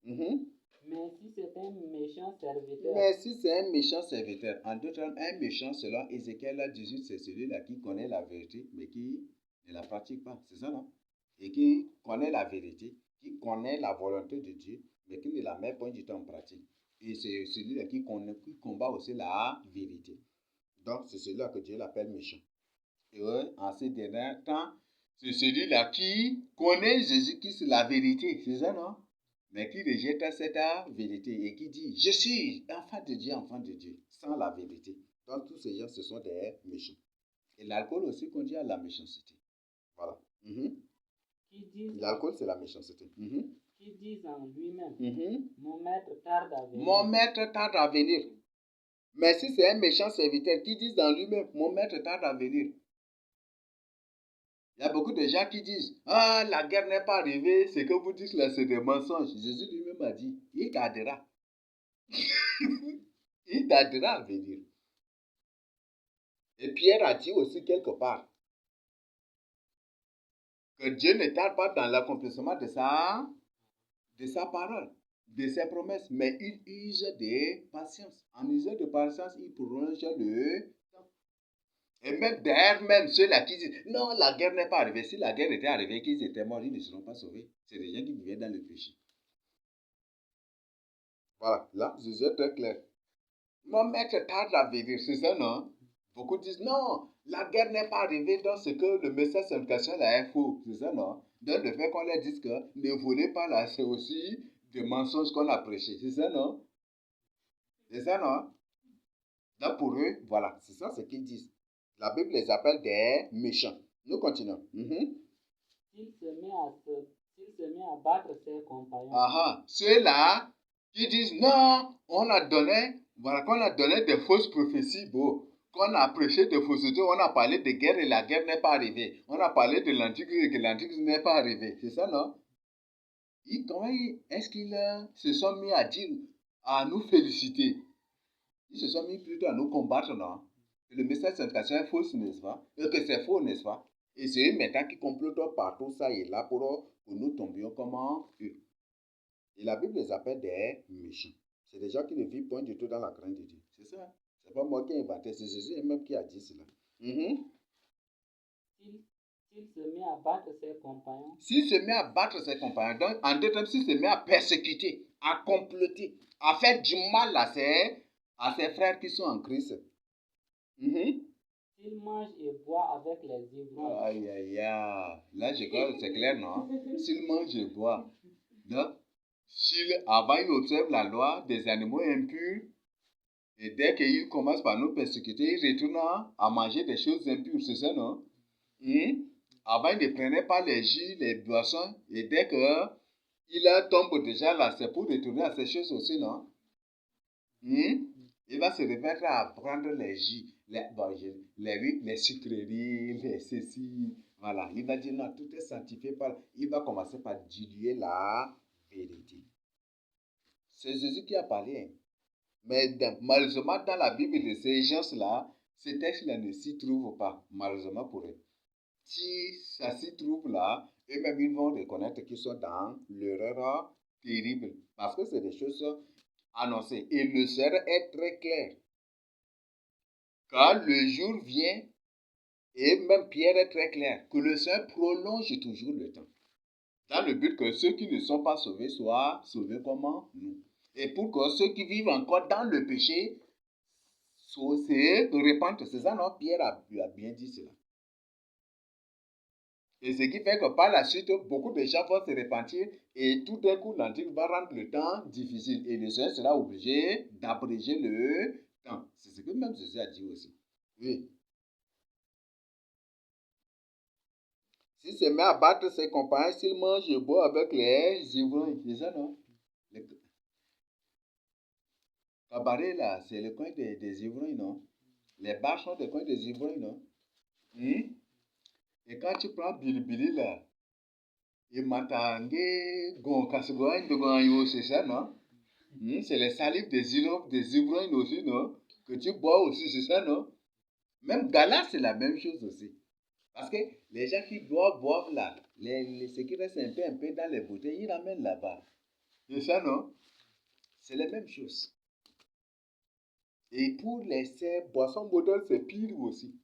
Mais si c'est un méchant serviteur. Mais si c'est un méchant serviteur, en d'autres termes, un méchant selon Ézéchiel 18, c'est celui-là qui connaît la vérité, mais qui ne la pratique pas. C'est ça, non? Et qui connaît la vérité, qui connaît la volonté de Dieu, mais qui ne la met pas du tout en pratique. Et c'est celui-là qui combat aussi la vérité. Donc, c'est celui-là que Dieu l'appelle méchant. Et en ces derniers temps, c'est celui-là qui connaît Jésus-Christ, la vérité. C'est ça, non? Mais qui rejette cette vérité et qui dit, je suis enfant de Dieu, sans la vérité. Donc, tous ces gens, ce sont des méchants. Et l'alcool aussi conduit à la méchanceté. Voilà. L'alcool, c'est la méchanceté. Qui disent en lui-même, mon maître tarde à venir. Mon maître tarde à venir. Mais si c'est un méchant serviteur qui dit dans lui-même, mon maître tarde à venir. Il y a beaucoup de gens qui disent, ah, la guerre n'est pas arrivée, ce que vous dites là, c'est des mensonges. Jésus lui-même a dit, il tardera. Il tardera à venir. Et Pierre a dit aussi quelque part que Dieu ne tarde pas dans l'accomplissement de sa parole. de ses promesses, mais il use de patience. En usant de patience, il prolonge le temps. Et même derrière, même ceux-là qui disent, non, la guerre n'est pas arrivée. Si la guerre était arrivée, qu'ils étaient morts, ils ne seront pas sauvés. C'est des gens qui vivaient dans le péché. Voilà, là, Jésus est très clair. Mon maître tarde à venir, c'est ça, non? Beaucoup disent, non, la guerre n'est pas arrivée, donc c'est que le message d'éducation là est faux, c'est ça, non? Donc le fait qu'on leur dise que ne volez pas là, c'est aussi des mensonges qu'on a prêchés, c'est ça, non? C'est ça, non? Donc pour eux, voilà, c'est ça ce qu'ils disent. La Bible les appelle des méchants. Nous continuons. S'il se met à battre ses compagnons, Ceux-là qui disent non, on a donné, voilà, qu'on a donné des fausses prophéties, bon, qu'on a prêché des faussetés, on a parlé de guerre et la guerre n'est pas arrivée. On a parlé de l'Antichrist et que l'Antichrist n'est pas arrivé. C'est ça, non? Comment est-ce qu'ils se sont mis à dire, à nous féliciter? Ils se sont mis plutôt à nous combattre, non? Que le message d'éducation est faux, n'est-ce pas? Que c'est faux, n'est-ce pas? Et c'est eux maintenant qui complotent partout ça et là pour que nous tombions comme eux. Et la Bible les appelle des méchants. C'est des gens qui ne vivent point du tout dans la crainte de Dieu. C'est ça. C'est pas moi qui ai inventé, c'est Jésus même qui a dit cela. S'il se met à battre ses compagnons, s'il se met à battre ses compagnons, donc en deux termes, s'il se met à persécuter, à comploter, à faire du mal à ses frères qui sont en Christ. s'il mange et boit avec les ivrognes, Aïe, aïe, aïe. Là, je crois que c'est clair, non? S'il mange et boit. Donc, avant, il observe la loi des animaux impurs, et dès qu'il commence par nous persécuter, il retourne à manger des choses impures, c'est ça, non? Avant, il ne prenait pas les jus, les boissons, et dès qu'il tombe déjà là, c'est pour retourner à ces choses aussi, non? Il va se remettre à prendre les jus, les sucreries, les ceci. Voilà, il va dire non, tout est sanctifié par. Il va commencer par diluer la vérité. C'est Jésus qui a parlé. Hein. Mais malheureusement, dans la Bible de ces gens-là, ces textes-là ne s'y trouvent pas, malheureusement pour eux. Si ça s'y trouve là, eux-mêmes ils vont reconnaître qu'ils sont dans l'erreur terrible. Parce que c'est des choses annoncées. Et le Seigneur est très clair. Quand le jour vient, et même Pierre est très clair, que le Seigneur prolonge toujours le temps. Dans le but que ceux qui ne sont pas sauvés soient sauvés comme nous. Et pour que ceux qui vivent encore dans le péché se repentent. C'est ça, non? Pierre a bien dit cela. Et ce qui fait que par la suite, beaucoup de gens vont se repentir et tout d'un coup, l'Antichrist va rendre le temps difficile. Et le Seigneur sera obligé d'abréger le temps. C'est ce que même Jésus a dit aussi. Oui. S'il se met à battre ses compagnons, s'il mange et boit avec les ivrognes, c'est ça, non? Le cabaret, là, c'est le coin des ivrognes, non? Les bars sont des coins des ivrognes, non? Et quand tu prends Bilibili, là, et Matangé, c'est ça, non? C'est les salives des ivrognes aussi, non? Que tu bois aussi, c'est ça, non? Même Gala, c'est la même chose aussi. Parce que les gens qui boivent là, ce qui reste un peu dans les bouteilles, ils ramènent là-bas. C'est ça, non? C'est la même chose. Et pour ces boissons modernes, c'est pire aussi.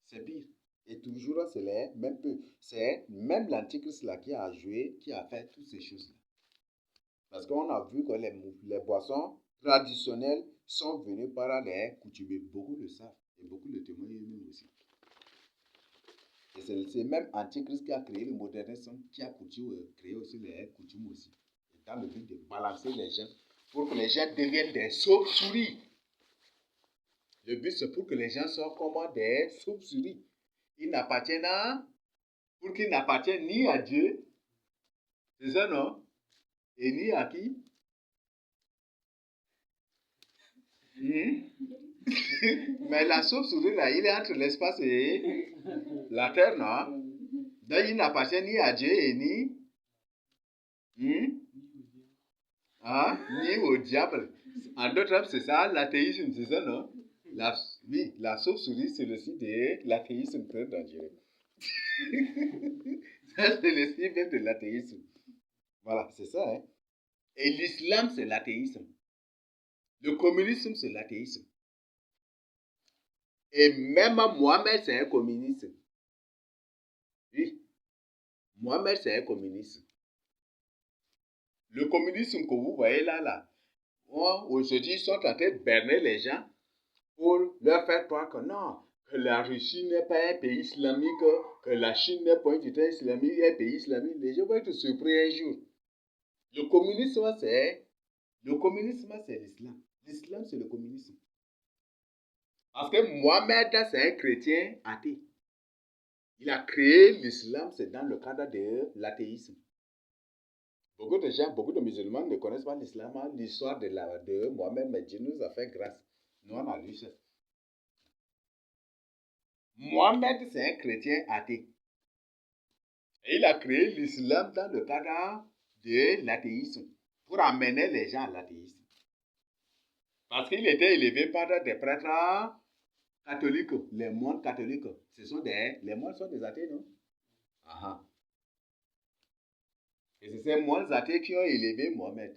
C'est pire. Et toujours, c'est les mêmes peu. C'est même l'Antichrist là qui a joué, qui a fait toutes ces choses-là. Parce qu'on a vu que les boissons traditionnelles sont venues par les coutumiers. Beaucoup le savent. Et beaucoup le témoignent eux-mêmes aussi. Et c'est même Antichrist qui a créé le modernisme, qui a créé aussi les coutumes aussi. Et dans le but de balancer les gens, pour que les gens deviennent des chauves-souris. Le but, c'est pour que les gens soient comme des chauves-souris. Pour qu'ils n'appartiennent ni à Dieu, c'est ça, non? Et ni à qui? Mais la chauve-souris, là, il est entre l'espace et la terre, non? Donc, il n'appartient ni à Dieu et ni au diable. En d'autres termes, c'est ça, l'athéisme, c'est ça, non? Oui, la chauve-souris, c'est le site de l'athéisme très dangereux. Ça, c'est le site de l'athéisme. Voilà, c'est ça, hein? Et l'islam, c'est l'athéisme. Le communisme, c'est l'athéisme. Et même Mohamed, c'est un communiste. Oui. Mohamed, c'est un communiste. Le communisme que vous voyez là, aujourd'hui, ils sont en train de berner les gens pour leur faire croire que non, que la Russie n'est pas un pays islamique, que la Chine n'est pas un État islamique, un pays islamique. Les gens vont être surpris un jour. Le communisme, c'est l'islam. L'islam, c'est le communisme. Parce que Mohamed, c'est un chrétien athée. Il a créé l'islam, c'est dans le cadre de l'athéisme. Beaucoup de gens, beaucoup de musulmans ne connaissent pas l'islam. L'histoire de Mohamed, mais Dieu nous a fait grâce. Nous, on a lu ça. Mohamed, c'est un chrétien athée. Et il a créé l'islam dans le cadre de l'athéisme, pour amener les gens à l'athéisme. Parce qu'il était élevé par des prêtres catholiques, les moines catholiques. Les moines sont des athées, non? Aha. Et c'est ces moines athées qui ont élevé Mohamed.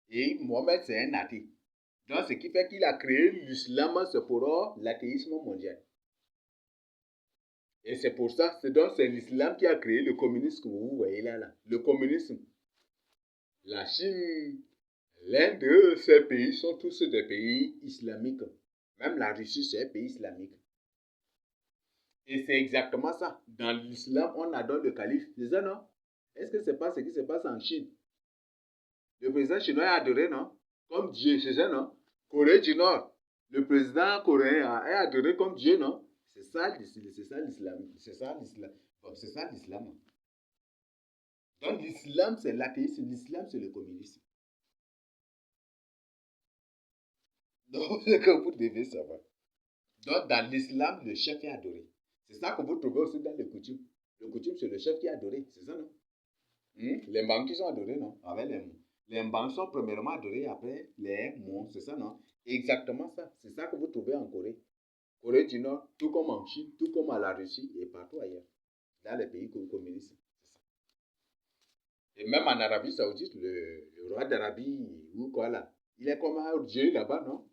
Et Mohamed, c'est un athée. Donc, ce qui fait qu'il a créé l'islam, c'est pour l'athéisme mondial. Et c'est pour ça, c'est l'islam qui a créé le communisme que vous voyez là. Le communisme. La Chine, l'Inde, ces pays sont tous des pays islamiques. Même la Russie, c'est un pays islamique. Et c'est exactement ça. Dans l'islam, on adore le calife. C'est ça, non? Est-ce que c'est pas ce qui se passe en Chine? Le président chinois est adoré, non? Comme Dieu, c'est ça, non? Corée du Nord, le président coréen est adoré comme Dieu, non? C'est ça l'islam. C'est ça l'islam. Donc l'islam, c'est l'athéisme. L'islam, c'est le communisme. Donc, c'est que vous devez savoir. Donc, dans l'islam, le chef est adoré. C'est ça que vous trouvez aussi dans le coutume. Le coutume, c'est le chef qui est adoré. C'est ça, non? Les banques sont adorés, non? Avec les mots. Les banques sont premièrement adorés, après les mots. C'est ça, non? Exactement ça. C'est ça que vous trouvez en Corée. Corée du Nord, tout comme en Chine, tout comme à la Russie et partout ailleurs. Dans les pays communistes. Et même en Arabie Saoudite, le roi d'Arabie, ou quoi là, il est comme un Dieu là-bas, non?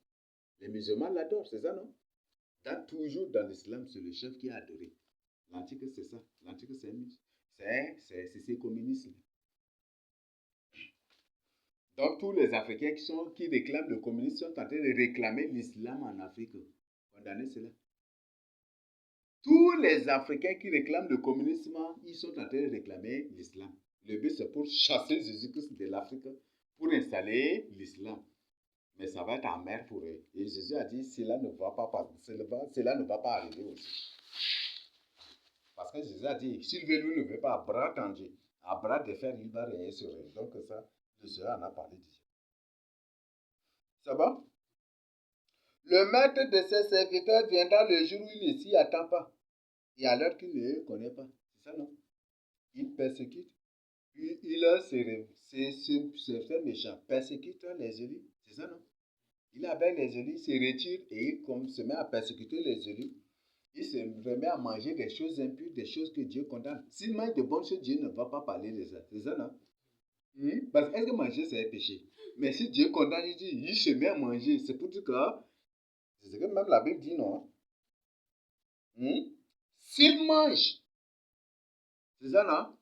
Les musulmans l'adorent, c'est ça, non? Toujours dans l'islam, c'est le chef qui est adoré. L'antique, c'est ça. L'antique, c'est communisme. Donc, tous les Africains qui réclament le communisme sont en train de réclamer l'islam en Afrique. Condamnez cela. Tous les Africains qui réclament le communisme, ils sont en train de réclamer l'islam. Le but, c'est pour chasser Jésus-Christ de l'Afrique, pour installer l'islam. Mais ça va être amer pour eux. Et Jésus a dit, cela ne va pas arriver aussi. Parce que Jésus a dit, s'il veut, lui ne veut pas, à bras tendu, à bras de fer, il va régner sur eux. Donc ça, le Seigneur en a parlé déjà. Ça va? Le maître de ses serviteurs viendra le jour où il ne s'y attend pas. Et à l'heure qu'il ne connaît pas. C'est ça, non? Il persécute. C'est méchant. Persécute les élus. C'est ça, non? Il avec les élus, il se retire et il se met à persécuter les élus. Il se remet à manger des choses impures, des choses que Dieu condamne. S'il mange de bonnes choses, Dieu ne va pas parler de ça. C'est ça, non? Parce que est-ce que manger, c'est un péché? Mais si Dieu condamne, il se met à manger. C'est pour dire que, c'est ce que même la Bible dit, non? S'il mange, c'est ça, non?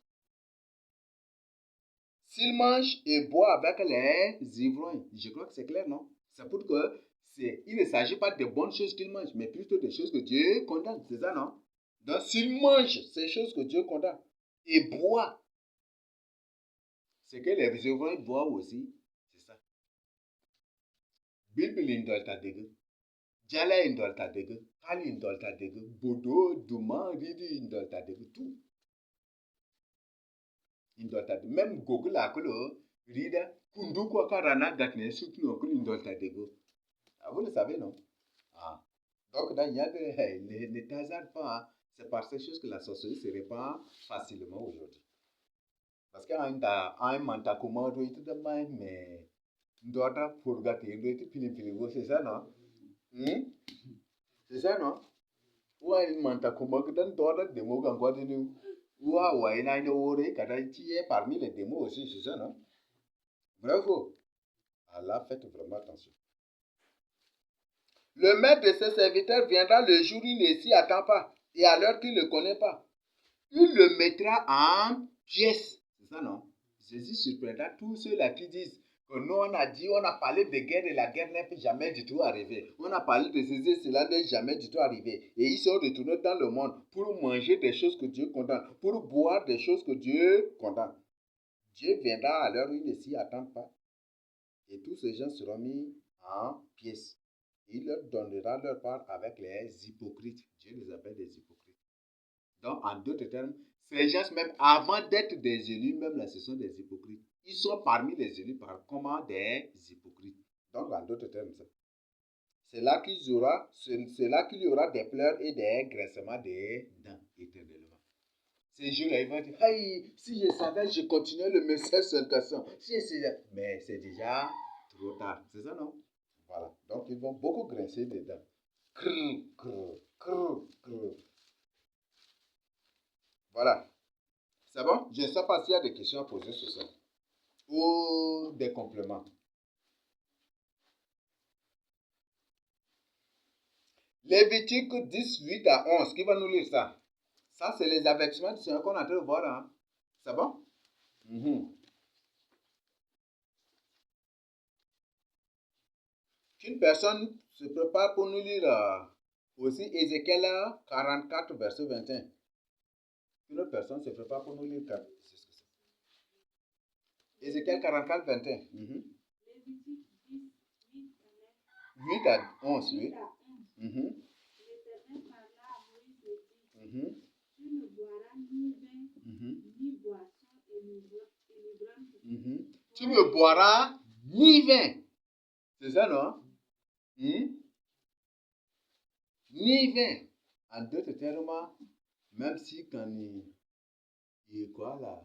S'il mange et boit avec les ivrognes, je crois que c'est clair, non? C'est pour que il ne s'agit pas de bonnes choses qu'il mange, mais plutôt des choses que Dieu condamne, c'est ça, non? Donc, s'il mange ces choses que Dieu condamne et boit, c'est que les ivrognes boivent aussi, c'est ça. Bible indolta dege, Jala indolta dege, Kali indolta dege, Bodo, Duma, Ridi indolta dege, tout. Indolta dege, même Google a que le Rida, Kundu kwa karana gatne, surtout que indolta dege. Vous le savez, non? Ah. Donc, il y a ne t'hasarde pas. Hein. C'est par ces choses que la sorcellerie se répand facilement aujourd'hui. Parce qu'un mantakuma doit être de même, mais d'autres pour gâter, doit être pili, c'est ça, non? C'est ça, non? Ou un mantakuma qui donne d'autres démos qu'en quoi de nous. Ou un une ore, qui est parmi les démos aussi, c'est ça, non? Vrai ou faux? Allah, faites vraiment attention. Le maître de ses serviteurs viendra le jour où il ne s'y attend pas et à l'heure qu'il ne connaît pas. Il le mettra en pièces. C'est ça, non? Jésus surprendra tous ceux-là qui disent que nous, on a dit, on a parlé de guerre et la guerre n'est jamais du tout arrivée. On a parlé de ceci et cela n'est jamais du tout arrivé. Et ils sont retournés dans le monde pour manger des choses que Dieu condamne, pour boire des choses que Dieu condamne. Dieu viendra à l'heure où il ne s'y attend pas. Et tous ces gens seront mis en pièces. Il leur donnera leur part avec les hypocrites. Dieu les appelle des hypocrites. Donc, en d'autres termes, ces gens, même avant d'être des élus, même là, ce sont des hypocrites. Ils sont parmi les élus par comment des hypocrites. Donc, en d'autres termes, c'est là qu'il y aura des pleurs et des graissements des dents éternellement. Ces jours-là, ils vont dire, hey, si je savais, je continuais le message 500. Mais c'est déjà trop tard. C'est ça, non? Voilà. Donc, ils vont beaucoup grincer des dents. Crrr, crrr, crrr, crrr. Voilà. C'est bon? Je ne sais pas s'il y a des questions à poser sur ça. Ou des compléments. Lévitique 18 à 11. Qui va nous lire ça? Ça, c'est les avertissements du Seigneur qu'on est en train de voir. Hein? C'est bon? Qu'une personne se prépare pour nous lire aussi Ézéchiel 44, verset 21. Qu'une autre personne se prépare pour nous lire Ézéchiel 44, 21. 8 à 11, oui. L'Éternel parla à Moïse et dit, tu ne boiras ni vin, ni boisson enivrante. Tu ne boiras ni vin. C'est ça, non? Ni vin. En d'autres termes, même si quand il quoi là?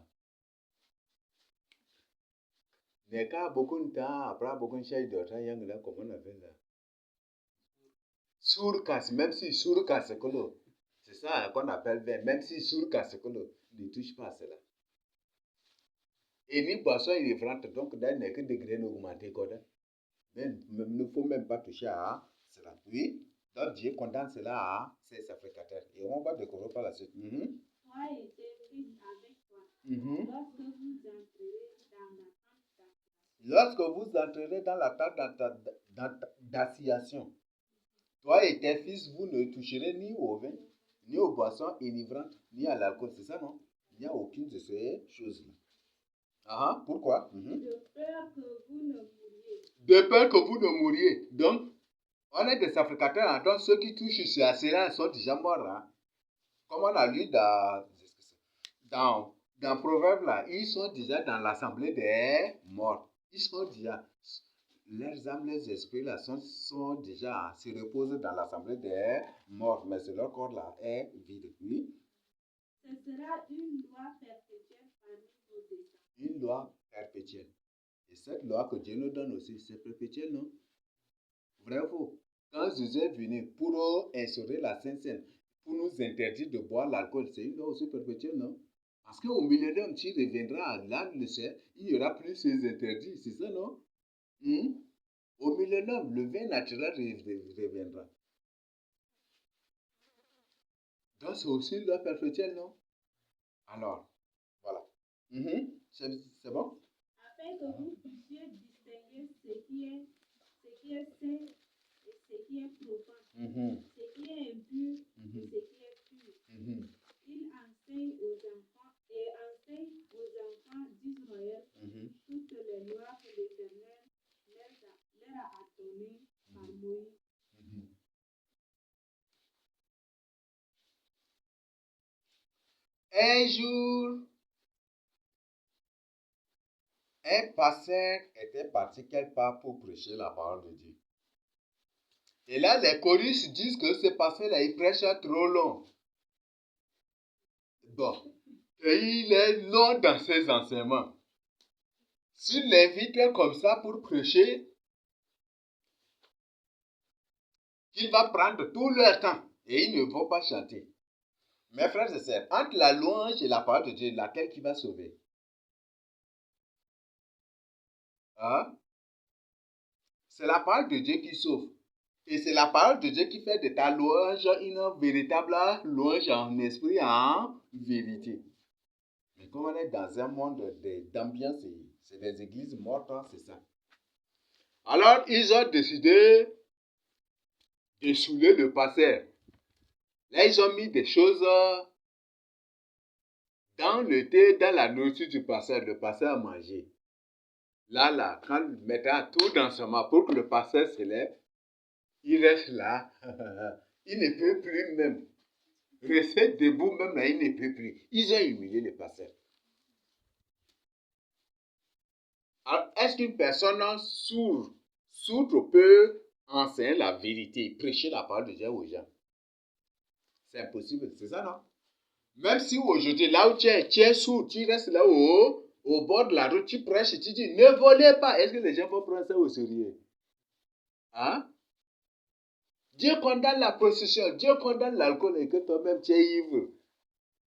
Les cas beaucoup de temps, après beaucoup de choses d'autres, il y a là, comment on appelle là? Sourd-casse, même si sourd-casse, c'est ça qu'on appelle vin, même si sourd-casse, ne touche pas à cela. Et ni boisson enivrante, donc d'un n'est que degré augmenté, quoi. Il ne faut même pas toucher à cela. Oui, donc Dieu condamne cela à ses sacrificateurs. Et on va découvrir par la suite. Toi et tes fils avec toi, lorsque vous entrerez dans la tente d'assiation, toi et tes fils, vous ne toucherez ni au vin, ni aux boissons enivrantes, ni à l'alcool. C'est ça, non? Il n'y a aucune de ces choses-là. Pourquoi? De peur que vous ne mouriez. De peur que vous ne mouriez. Donc, on est des sacrificateurs, hein? Donc ceux qui touchent sur cela sont déjà morts. Hein? Comme on a lu dans Proverbe, là, ils sont déjà dans l'assemblée des morts. Ils sont déjà, leurs âmes, leurs esprits là, sont déjà, se reposent dans l'assemblée des morts, mais leur corps là est vide. Oui? Ce sera une loi perpétuelle parmi vos descendants. Une loi perpétuelle. Et cette loi que Dieu nous donne aussi, c'est perpétuel, non? Vrai ou faux? Quand Jésus est venu pour instaurer la Sainte Seine, pour nous interdire de boire l'alcool, c'est une loi aussi perpétuelle, non? Parce qu'au millénaire, tu reviendras là, le ciel, il n'y aura plus ces interdits, c'est ça, non? Au millénaire, le vin naturel reviendra. Donc, c'est aussi une loi perpétuelle, non? Alors, voilà. C'est bon? Afin que vous puissiez distinguer ce qui est saint et ce qui est profane, ce qui est impur et ce qui est pur. Il enseigne aux enfants d'Israël toutes les lois que l'Éternel leur a données par Moïse. Un jour, un pasteur était parti quelque part pour prêcher la parole de Dieu. Et là, les choristes disent que ce pasteur-là, il prêche trop long. Bon. Et il est long dans ses enseignements. S'il l'invite comme ça pour prêcher, il va prendre tout leur temps et ils ne vont pas chanter. Mes frères et sœurs, entre la louange et la parole de Dieu, laquelle qui va sauver? Hein? C'est la parole de Dieu qui sauve. Et c'est la parole de Dieu qui fait de ta louange une véritable louange en esprit, en vérité. Mais comme on est dans un monde d'ambiance, c'est des églises mortes, c'est ça. Alors, ils ont décidé de saouler le pasteur. Là, ils ont mis des choses dans le thé, dans la nourriture du pasteur. Le pasteur a mangé. Là, quand il mettait tout dans son main pour que le pasteur se lève, il reste là. Il ne peut plus même. Rester debout même là, il ne peut plus. Ils ont humilié le pasteur. Alors, est-ce qu'une personne sourde peut enseigner la vérité, prêcher la parole de Dieu aux gens? C'est impossible, c'est ça, non? Même si aujourd'hui, là où tu es sourd, tu restes là au bord de la route, tu prêches et tu dis, ne volez pas. Est-ce que les gens vont prendre ça au sérieux? Hein? Dieu condamne la prostitution, Dieu condamne l'alcool et que toi-même tu es ivre.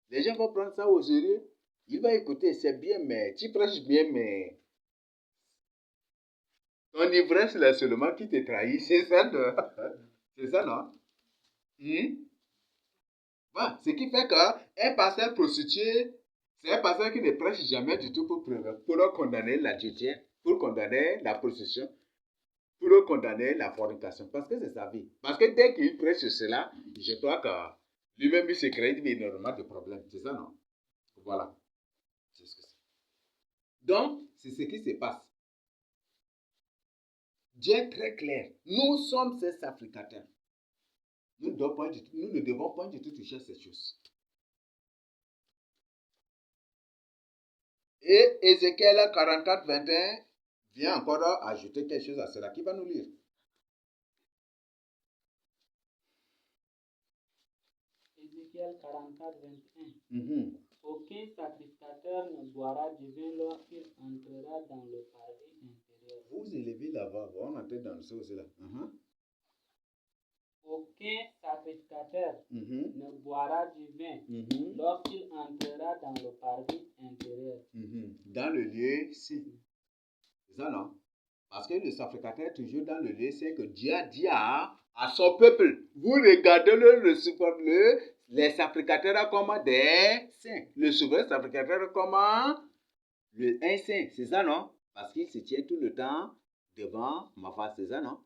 Les gens vont prendre ça au sérieux. Ils vont écouter, c'est bien, mais tu prêches bien, mais ton ivresse là seulement qui te trahit, c'est ça, non? C'est ça, non? Voilà. Ce qui fait qu'un pasteur prostitué, c'est un pasteur qui ne prêche jamais du tout pour condamner l'adultère, pour condamner la prostitution, pour condamner la fornication. Parce que c'est sa vie. Parce que dès qu'il prêche cela, je crois que lui-même, il se crée énormément de problèmes. C'est ça, non? Voilà. C'est ce que c'est. Donc, c'est ce qui se passe. Dieu est très clair. Nous sommes ces sacrificateurs. Nous ne devons pas du tout toucher à ces choses. Et Ézéchiel 44, 21 vient encore ajouter quelque chose à cela. Qui va nous lire? Ézéchiel 44, 21. Aucun sacrificateur ne boira du vin lorsqu'il entrera dans le parvis intérieur. Vous élevez là-bas, on entre dans le sens là. Aucun sacrificateur ne boira du vin lorsqu'il entrera dans le parvis intérieur. Dans le lieu saint. C'est ça, non? Parce que le sacrificateur est toujours dans le lieu saint que Dieu a dit à son peuple. Vous regardez les sacrificateurs comme des saints. Le souverain sacrificateur comme un saint. C'est ça, non? Parce qu'il se tient tout le temps devant ma face. C'est ça, non?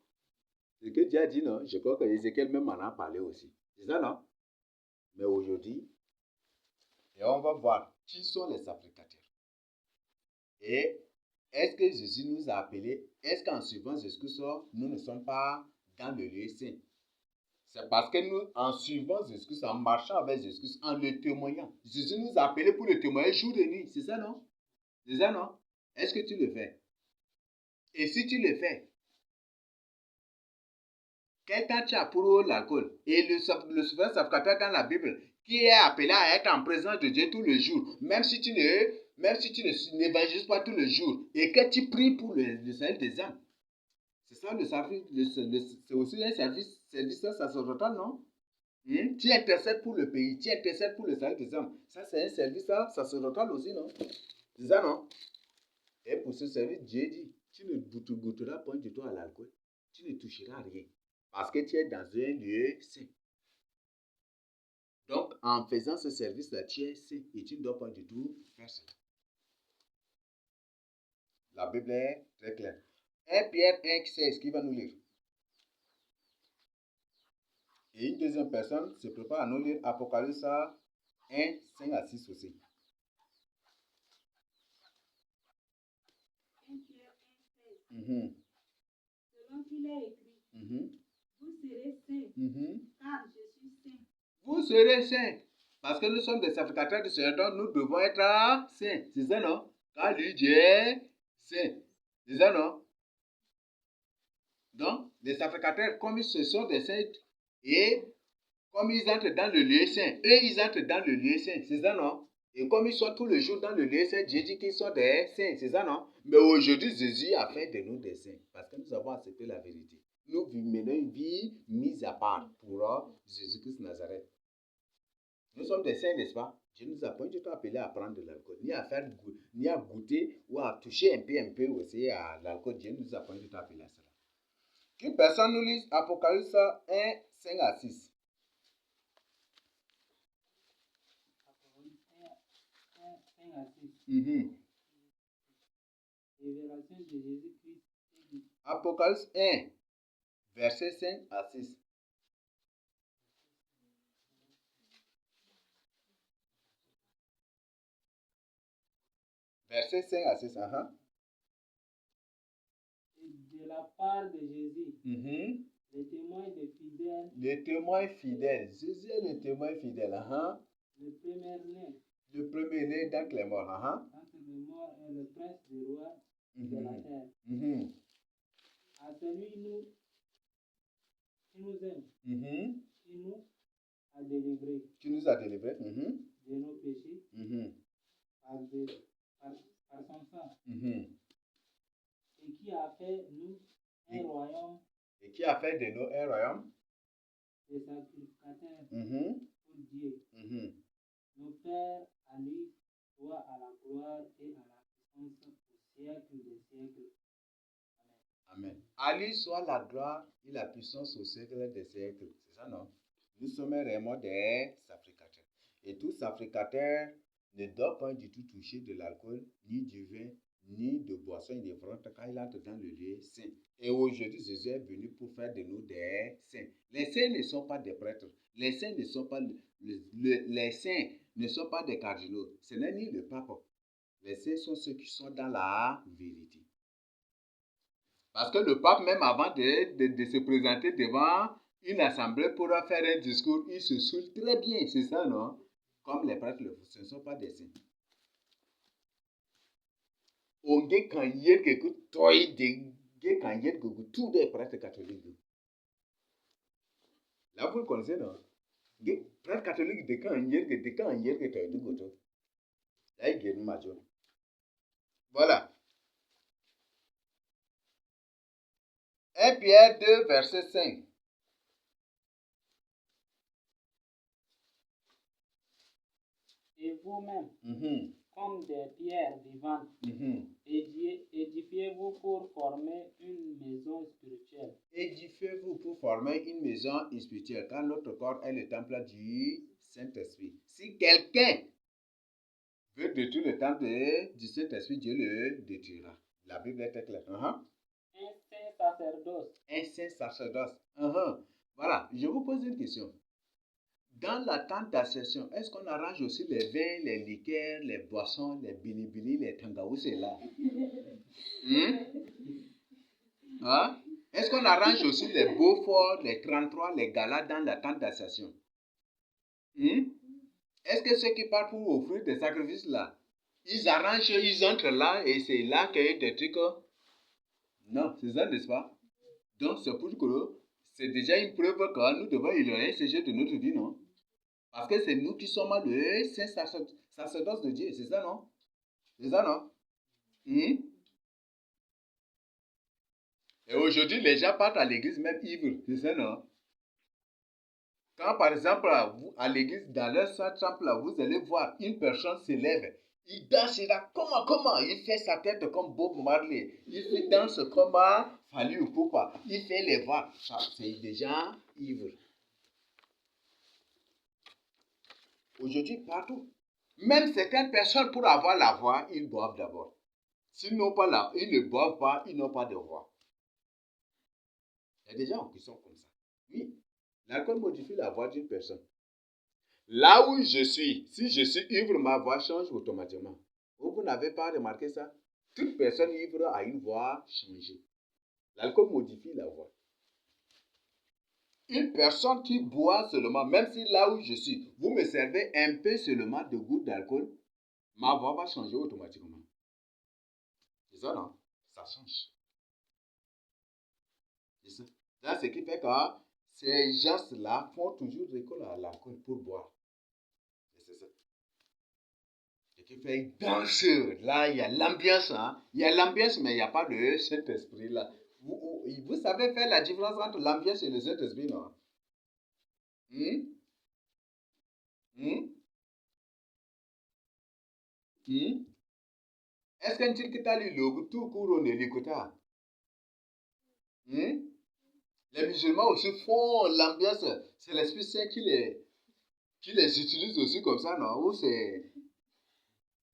C'est ce que Dieu a dit, non? Je crois que Ézéchiel même en a parlé aussi. C'est ça, non? Mais aujourd'hui, et on va voir qui sont les sacrificateurs. Et est-ce que Jésus nous a appelés? Est-ce qu'en suivant Jésus-Christ, nous ne sommes pas dans le lieu saint? C'est parce que nous, en suivant Jésus-Christ, en marchant avec Jésus-Christ, en le témoignant, Jésus nous a appelés pour le témoigner jour et nuit. C'est ça, non? C'est ça, non? Est-ce que tu le fais? Et si tu le fais, quel temps tu as pour l'alcool? Et le souverain sacrificateur dans la Bible, qui est appelé à être en présence de Dieu tous les jours, même si tu n'évangélises pas tous les jours, et que tu pries pour le salut des âmes. C'est ça le service, c'est aussi un service sacerdotal, non? Tu intercèdes pour le pays, tu intercèdes pour le salut des âmes. Ça, c'est un service sacerdotal aussi, non? C'est ça, non? Et pour ce service, Dieu dit, tu ne goûteras pas du tout à l'alcool, tu ne toucheras à rien. Parce que tu es dans un lieu saint. Donc, en faisant ce service-là, tu es saint et tu ne dois pas du tout faire ça. La Bible est très claire. 1 Pierre 1, 16, qui va nous lire? Et une deuxième personne se prépare à nous lire Apocalypse 1, 5 à 6 aussi. 1 Pierre 1, 16. Selon qu'il est écrit, vous serez saints, car je suis saint. Vous serez saints, parce que nous sommes des sacrificateurs du Seigneur, donc nous devons être saints. C'est ça, non? Car lui, Dieu est saint. C'est ça, non? Donc, les sacrificateurs, comme ce sont des saints, et comme ils entrent dans le lieu saint, eux, ils entrent dans le lieu saint. C'est ça, non? Et comme ils sont tous les jours dans le lieu saint, Dieu dit qu'ils sont des saints. C'est ça, non? Mais aujourd'hui, Jésus a fait de nous des saints, parce que nous avons accepté la vérité. Nous menons une vie mise à part pour Jésus-Christ Nazareth. Nous sommes des saints, n'est-ce pas? Dieu nous a pas du tout appelé à prendre de l'alcool, ni à goûter ou à toucher un peu aussi à l'alcool. Dieu nous a pas du tout appelé à cela. Qu'une personne nous lise Apocalypse 1, 5 à 6. Apocalypse 1, 5 à 6. Révélation de Jésus-Christ. Apocalypse 1, verset 5 à 6. Verset 5 à 6. De la part de Jésus, les témoins de fidèles. Les témoins fidèles. Jésus est le témoin fidèle. Le premier-né. Le premier-né d'entre les morts. Entre les morts est le prince du roi de la terre. À celui qui nous aime, qui nous a délivrés. Qui nous a délivrés. De nos péchés. Par son sang. Et qui a fait nous un royaume. Et qui a fait de nous un royaume. Des sacrificateurs pour Dieu. Nos pères, à lui, soit à la gloire et à la puissance au siècle des siècles. Amen. À lui soit la gloire et la puissance au siècle des siècles. C'est ça, non? Nous sommes réellement des sacrificateurs. Et tout sacrificateur ne doit pas du tout toucher de l'alcool, ni du vin, ni de boissons innovantes quand il entre dans le lieu saint. Et aujourd'hui, Jésus est venu pour faire de nous des saints. Les saints ne sont pas des prêtres. Les saints ne sont pas les saints ne sont pas des cardinaux. Ce n'est ni le pape. Les saints sont ceux qui sont dans la vérité. Parce que le pape, même avant de se présenter devant une assemblée pour faire un discours, il se saoule très bien. C'est ça, non? Comme les prêtres le font. Ce ne sont pas des saints. On dit quand il y a quelque chose, tous les prêtres catholiques. Là, vous le connaissez, non? Les prêtres catholiques, de quand il y a quelque chose, là, il y a une major. Voilà. 1 Pierre 2, verset 5. Et vous-même, comme des pierres vivantes, édifiez-vous pour former une maison spirituelle. Édifiez-vous pour former une maison spirituelle, car notre corps est le temple du Saint-Esprit. Si quelqu'un veut détruire le temple du Saint-Esprit, Dieu le détruira. La Bible est très claire. Un saint sacerdoce. Un saint sacerdoce. Voilà, je vous pose une question. Dans la tente d'association, est-ce qu'on arrange aussi les vins, les liqueurs, les boissons, les bilibili, les tangaous et là? Est-ce qu'on arrange aussi les Beaufort, les 33, les galas dans la tente d'association? Est-ce que ceux qui partent pour offrir des sacrifices là, ils arrangent, ils entrent là et c'est là qu'il y a des trucs? Non, c'est ça, n'est-ce pas? Donc c'est pour que c'est déjà une preuve que nous devons ignorer ce jeu de notre vie, non? Parce que c'est nous qui sommes le saint sacerdoce de Dieu, c'est ça, non? C'est ça, non? Et aujourd'hui, les gens partent à l'église même ivres, c'est ça, non? Quand, par exemple, à l'église, dans leur temple, vous allez voir une personne se lève, il danse là, comment? Il fait sa tête comme Bob Marley, il danse comme Fali Ipupa, il fait les voix, c'est des gens ivres. Aujourd'hui, partout. Même certaines personnes, pour avoir la voix, ils boivent d'abord. S'ils n'ont pas la, ils ne boivent pas, ils n'ont pas de voix. Il y a des gens qui sont comme ça. Oui, l'alcool modifie la voix d'une personne. Là où je suis, si je suis ivre, ma voix change automatiquement. Vous n'avez pas remarqué ça? Toute personne ivre a une voix changée. L'alcool modifie la voix. Une personne qui boit seulement, même si là où je suis, vous me servez un peu seulement de goutte d'alcool, ma voix va changer automatiquement. C'est ça, non? Ça change. C'est ça. Là, ce qui fait que ces gens-là font toujours recours à l'alcool pour boire. C'est ça. Ce qui fait qu'ils dansent. Là, il y a l'ambiance. Il y a l'ambiance, mais il n'y a pas de Saint-Esprit là. Vous savez faire la différence entre l'ambiance et le Saint-Esprit, non? Hmm? Hmm? Est-ce qu'un tir que tu as lu le tout court on est l'écouter? Hmm? Les musulmans aussi font l'ambiance. C'est l'Esprit Saint qui les utilise aussi comme ça, non? Ou c'est...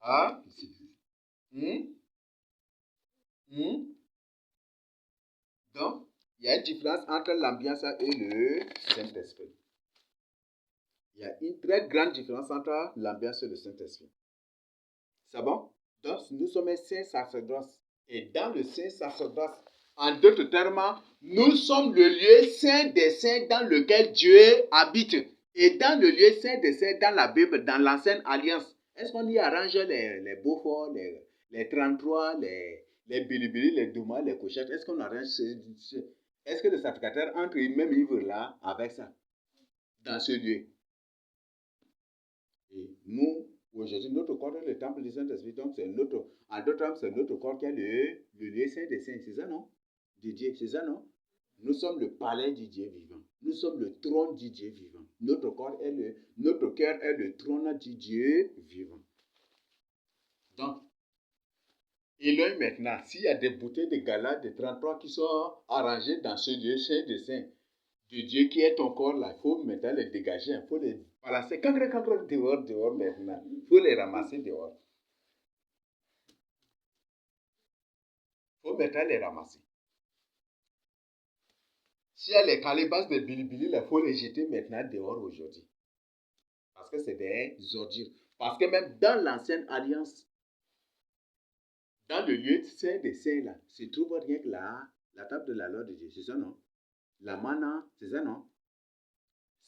Hein? Hmm? Hmm? Donc, il y a une différence entre l'ambiance et le Saint-Esprit. Il y a une très grande différence entre l'ambiance et le Saint-Esprit. C'est bon? Donc, nous sommes un saint sacerdoce. Et dans le saint sacerdoce, en d'autres termes, nous sommes le lieu saint des saints dans lequel Dieu habite. Et dans le lieu saint des saints dans la Bible, dans l'ancienne alliance, est-ce qu'on y arrange les Beaufort, les 33, les Bilibili, les Douma, les Cochettes? Est-ce qu'on arrange est-ce que le sacrificateur entre même ivre là avec ça, dans ce lieu? Et nous, aujourd'hui, notre corps est le temple du Saint-Esprit. Donc, c'est notre, en d'autres termes, c'est notre corps qui est le lieu saint des saints. C'est ça, non? Du Dieu, c'est ça, non? Nous sommes le palais du Dieu vivant. Nous sommes le trône du Dieu vivant. Notre cœur est le trône du Dieu vivant. Donc, et là maintenant, s'il y a des bouteilles de gala de 33 qui sont arrangées dans ce lieu saint des saints, de Dieu qui est ton corps là, il faut maintenant les dégager, il faut les balancer, dehors maintenant. Il faut les ramasser dehors. Il faut maintenant les ramasser. S'il y a les calebasses de bilibili, il faut les jeter maintenant dehors aujourd'hui. Parce que c'est des ordures. Parce que même dans l'ancienne alliance, dans le lieu saint des saints là, se trouve rien que la table de la loi de Dieu. C'est ça, non? La manne, c'est ça, non?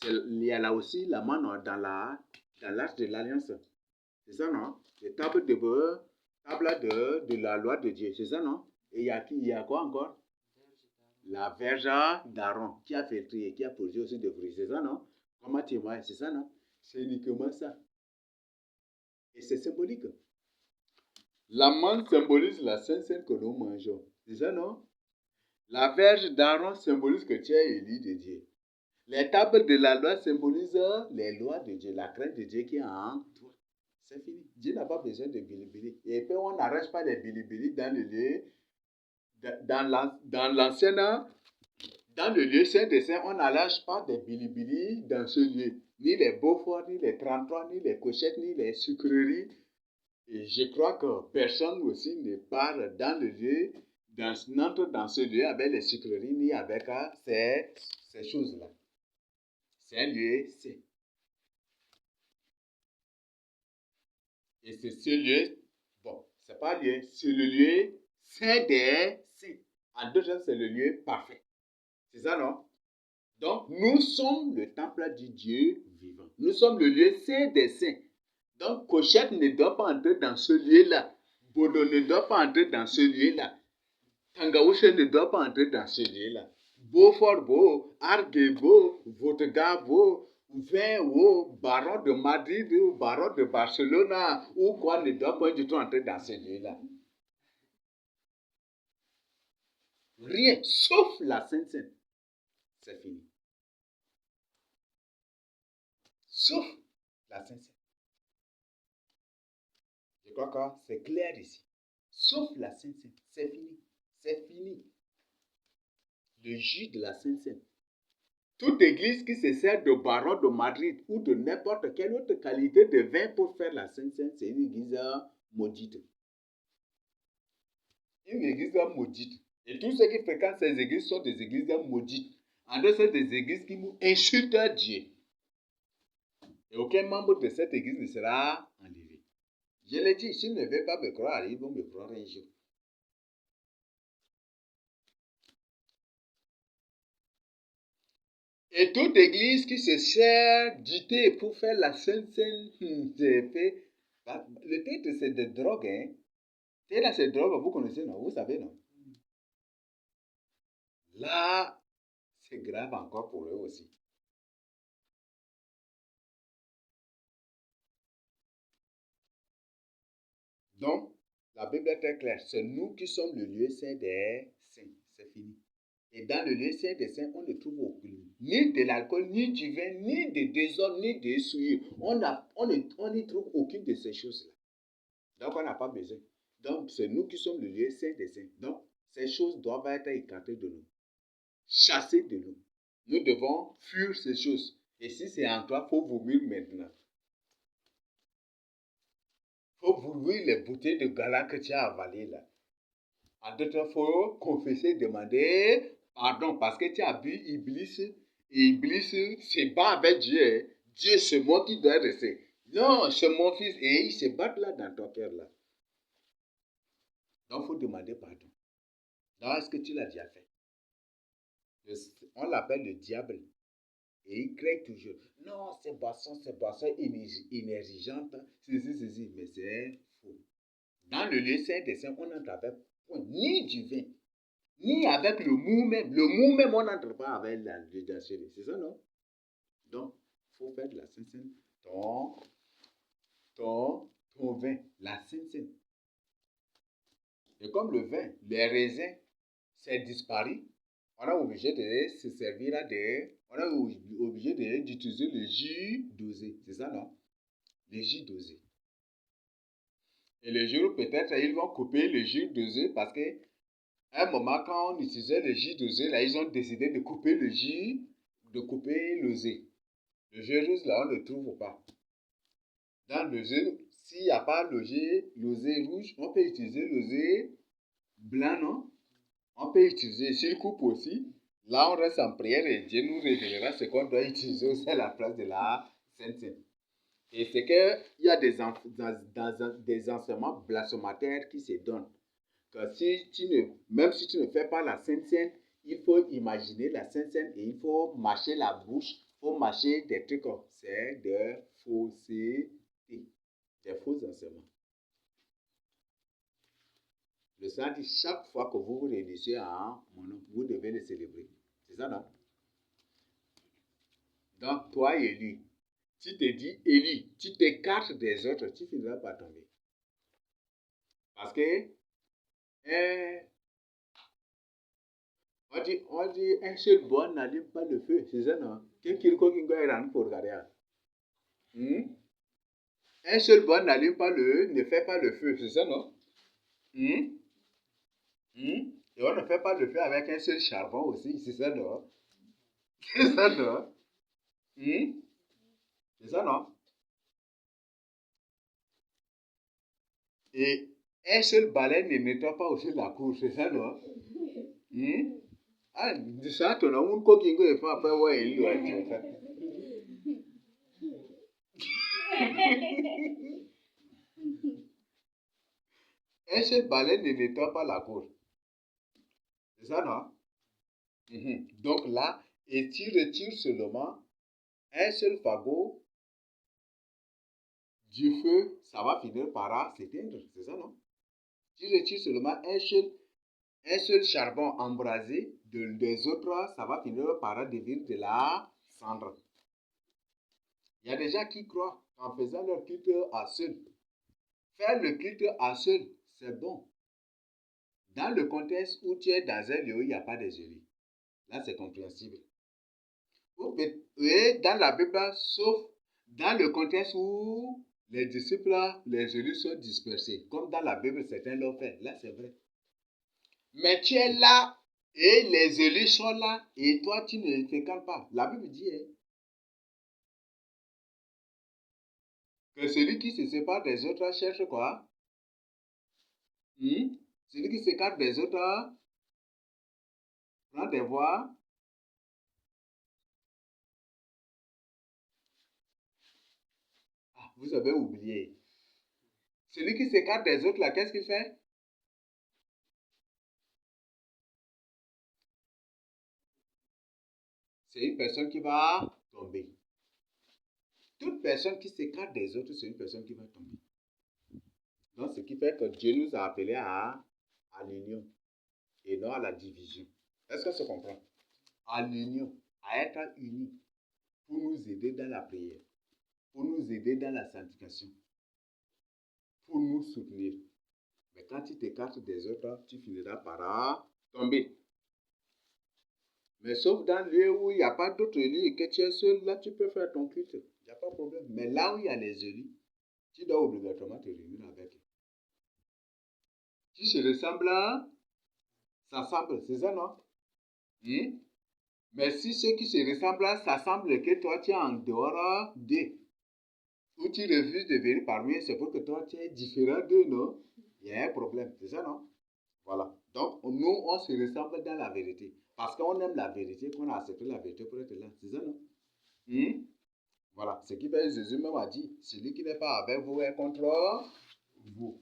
Il y a là aussi la manne dans l'arche de l'alliance. C'est ça, non? Les tables de beurre, table de la loi de Dieu. C'est ça, non? Et il y a quoi encore? La verge d'Aaron qui a fait trier, qui a posé aussi de fruits. C'est ça, non? Comme un témoin, c'est ça, non? C'est uniquement ça. Et c'est symbolique. La manne symbolise la Sainte Seine que nous mangeons. C'est ça, non? La verge d'Aaron symbolise que tu es élu de Dieu. Les tables de la loi symbolisent les lois de Dieu, la crainte de Dieu qui est en toi. C'est fini. Dieu n'a pas besoin de bilibili. Et puis on n'arrache pas les bilibili dans le lieu, dans l'ancienne, dans le lieu saint des saints, on n'arrache pas des bilibili dans ce lieu. Ni les Beaufort, ni les 33, ni les cochettes, ni les sucreries. Et je crois que personne aussi ne part dans le lieu, n'entre dans ce lieu avec les sucreries, ni avec ces choses-là. C'est un lieu saint. Et c'est ce lieu, bon, c'est pas lieu, c'est le lieu saint des saints. En d'autres termes, c'est le lieu parfait. C'est ça, non? Donc, nous sommes le temple du Dieu vivant. Nous sommes le lieu saint des saints. Donc, Cochette ne doit pas entrer dans ce lieu-là. Bodo ne doit pas entrer dans ce lieu-là. Tangaouche ne doit pas entrer dans ce lieu-là. Beaufort beau, Argues beau, Votega beau, Vin beau, Baron de Madrid ou Baron de Barcelone ou quoi ne doit pas du tout entrer dans ce lieu-là. Rien, sauf la Sainte Seine. C'est fini. Sauf la Sainte Seine. Je crois que c'est clair ici. Sauf la Sainte Seine. C'est fini. C'est fini. Le jus de la Sainte Seine. Toute église qui se sert de Baron de Madrid ou de n'importe quelle autre qualité de vin pour faire la Sainte Seine, c'est une église maudite. Une église maudite. Et tous ceux qui fréquentent ces églises sont des églises maudites. En d'autres, c'est des églises qui insultent Dieu. Et aucun membre de cette église ne sera enlevé. Je l'ai dit, s'ils ne veulent pas me croire, ils vont me croire un jour. Et toute église qui se sert du thé pour faire la Sainte Seine, le thé, c'est de drogue, hein. Thé, là, c'est drogue, vous connaissez, non? Vous savez, non? Là, c'est grave encore pour eux aussi. Donc, la Bible est très claire. C'est nous qui sommes le lieu saint des saints. C'est fini. Et dans le lieu saint des saints, on ne trouve aucun, ni de l'alcool, ni du vin, ni de désordre, ni de souillure. On n'y trouve aucune de ces choses-là. Donc, on n'a pas besoin. Donc, c'est nous qui sommes le lieu saint des saints. Donc, ces choses doivent être écartées de nous, chassées de nous. Nous devons fuir ces choses. Et si c'est en toi, il faut vomir maintenant. Il faut vomir les bouteilles de gala que tu as avalées là. En d'autres temps, il faut confesser, demander pardon parce que tu as bu Iblis. Et Iblis se bat avec Dieu. Dieu, c'est moi qui dois rester. Non, c'est mon fils. Et il se bat là dans ton cœur là. Donc, il faut demander pardon. Donc, est-ce que tu l'as déjà fait? On l'appelle le diable. Et il crée toujours. Non, c'est boisson énergisante. Ceci. Mais c'est faux. Dans le lieu saint des saints, on n'entre avec ni du vin, ni avec le mou même. Le mou même, on n'entre pas avec la danserie. C'est ça, non? Donc, il faut faire de la Sainte-Sainte. Ton vin, la Sainte-Sainte. Et comme le vin, les raisins, c'est disparu, on est obligé de se servir on est obligé d'utiliser le jus dosé. C'est ça, non? Le jus dosé. Et le jour, peut-être, ils vont couper le jus dosé parce que à un moment, quand on utilisait le jus dosé, là, ils ont décidé de couper le jus, de couper l'osé. Le jus rouge, là, on ne le trouve pas. Dans le jus, s'il n'y a pas l'osé rouge, on peut utiliser l'osé blanc, non? On peut utiliser, s'il coupe aussi, là, on reste en prière et Dieu nous révélera ce qu'on doit utiliser aussi à la place de la Sainte-Sainte. Et c'est qu'il y a des enseignements blasphémataires qui se donnent. Que même si tu ne fais pas la Sainte-Sainte, il faut imaginer la Sainte-Sainte et il faut mâcher la bouche, il faut mâcher des trucs. C'est des faussetés, des faux enseignements. Le Seigneur dit, chaque fois que vous vous réunissez en mon nom, vous devez le célébrer. C'est ça, non? Donc, toi, Élie, tu te dis, Élie, tu t'écartes des autres, tu finiras par tomber. Parce que, on dit, un seul bois n'allume pas le feu. C'est ça, non? Un seul bois ne fait pas le feu. C'est ça, non? Et on ne fait pas le feu avec un seul charbon aussi. C'est ça, non? C'est ça, non? C'est ça, non? Et un seul balai ne nettoie pas aussi la cour. C'est ça, non? Ah, ça, ton amour, quoi qu'il y ait, après, ouais, il doit dire ça. Un seul balai ne nettoie pas la cour. C'est ça, non? Donc là, et tu retires seulement un seul fagot du feu, ça va finir par s'éteindre. C'est ça, non? Tu retires seulement un seul charbon embrasé, des autres, ça va finir par devenir de la cendre. Il y a des gens qui croient qu'en faisant leur culte à seul, faire le culte à seul, c'est bon. Dans le contexte où tu es dans un lieu où il n'y a pas de génie, là c'est compréhensible. Et dans la Bible, sauf dans le contexte où les disciples, les élus sont dispersés, comme dans la Bible, certains l'ont fait. Là, c'est vrai. Mais tu es là et les élus sont là et toi, tu ne fréquentes pas. La Bible dit que celui qui se sépare des autres cherche quoi? Celui qui s'écarte des autres prend des voies. Ah, vous avez oublié. Celui qui s'écarte des autres, là, qu'est-ce qu'il fait? C'est une personne qui va tomber. Toute personne qui s'écarte des autres, c'est une personne qui va tomber. Donc, ce qui fait que Dieu nous a appelés à l'union et non à la division. Est-ce que ça se comprend? À l'union, à être unis pour nous aider dans la prière, pour nous aider dans la sanctification, pour nous soutenir. Mais quand tu t'écartes des autres, tu finiras par tomber. Mais sauf dans le lieu où il n'y a pas d'autres élus et que tu es seul, là, tu peux faire ton culte. Il n'y a pas de problème. Mais là où il y a les élus, tu dois obligatoirement te réunir avec eux. Si se ressemble là, ça semble, c'est ça, non? Mais si ceux qui se ressemblent là, ça semble que toi, tu es en dehors d'eux, ou tu refuses de venir parmi eux, c'est pour que toi, tu es différent d'eux, non? Il y a un problème, c'est ça, non? Voilà. Donc, nous, on se ressemble dans la vérité. Parce qu'on aime la vérité, qu'on a accepté la vérité pour être là. C'est ça, non? Voilà. Ce qui fait Jésus même a dit, celui qui n'est pas avec vous est contre vous.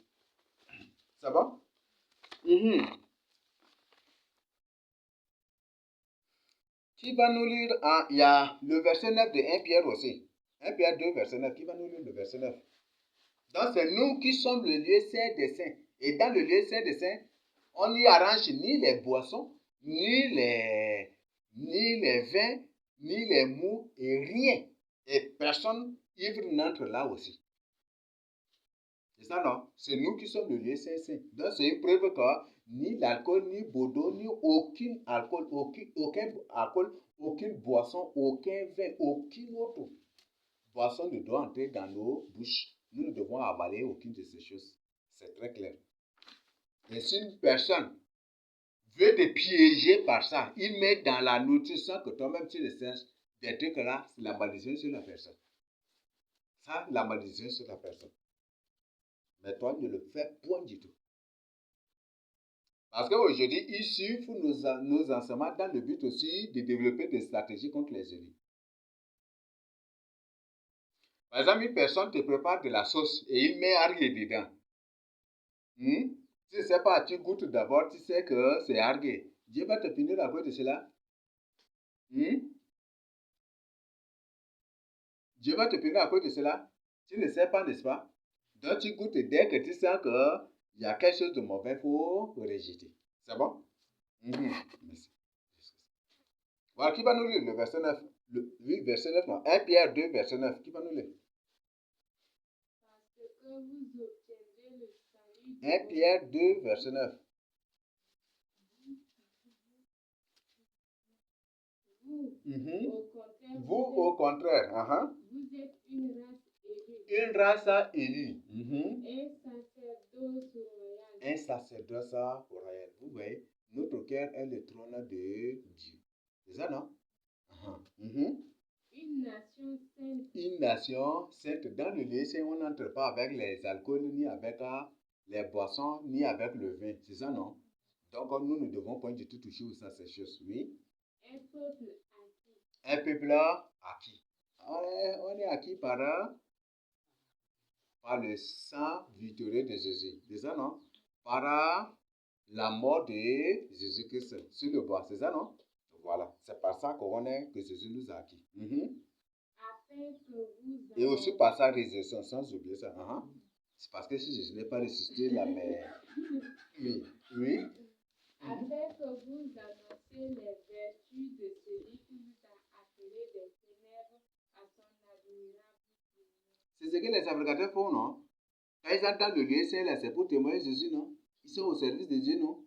Ça va? Qui va nous lire? Il y a le verset 9 de 1 Pierre aussi. 1 Pierre 2, verset 9. Qui va nous lire le verset 9? Donc, c'est nous qui sommes le lieu saint des saints. Et dans le lieu saint des saints, on n'y arrange ni les boissons, ni les vins, ni les mous, et rien. Et personne ivre n'entre là aussi. C'est ça, non? C'est nous qui sommes le lieu saint. Donc, c'est une preuve que ni l'alcool, ni Bordeaux, ni aucun alcool, aucune boisson, aucun vin, aucune autre boisson ne doit entrer dans nos bouches. Nous ne devons avaler aucune de ces choses. C'est très clair. Et si une personne veut te piéger par ça, il met dans la nourriture sans que toi-même tu le saches, des trucs là, c'est la malédiction sur la personne. Ça, la malédiction sur la personne. Mais toi, ne le fais point du tout. Parce qu'aujourd'hui, ils suivent nos enseignements dans le but aussi de développer des stratégies contre les ennemis. Par exemple, une personne te prépare de la sauce et il met argué dedans. Tu ne sais pas, tu goûtes d'abord, tu sais que c'est argué. Dieu va te punir à cause de cela. Dieu va te punir à cause de cela. Tu ne sais pas, n'est-ce pas? Donc tu goûtes dès que tu sens qu'il y a quelque chose de mauvais, il faut rejeter. C'est bon? Merci. Voilà, qui va nous lire le verset 9? Oui, verset 9, non. 1 Pierre 2, verset 9. Qui va nous lire? Parce que vous obtiendrez le salut. 1 Pierre 2, verset 9. Vous, au contraire, vous êtes une race élue. Une race élue. Un sacerdoce royal. Un sacerdoce royal. Vous voyez, notre cœur est le trône de Dieu. C'est ça, non? Une nation sainte. Une nation sainte. Dans le lieu saint, on n'entre pas avec les alcools, ni avec les boissons, ni avec le vin. C'est ça, non? Donc, nous ne devons pas du tout toucher aux ces choses. Oui? Un peuple acquis. Un peuple acquis. On est acquis par le sang victorieux de Jésus. C'est ça, non? Par la mort de Jésus-Christ sur le bois. C'est ça, non? Voilà. C'est par ça que Jésus nous a acquis. Afin que vous Et aussi par sa résurrection, sans oublier ça. C'est parce que si Jésus n'est pas ressuscité, là, mais... Oui. Afin que vous annonciez les vertus de celui qui vous a appelé des ténèbres à son admirable lumière. C'est ce que les fabricateurs font, non? Quand ils entrent dans le lieu saint, là, c'est pour témoigner Jésus, non? Ils sont au service de Dieu, non?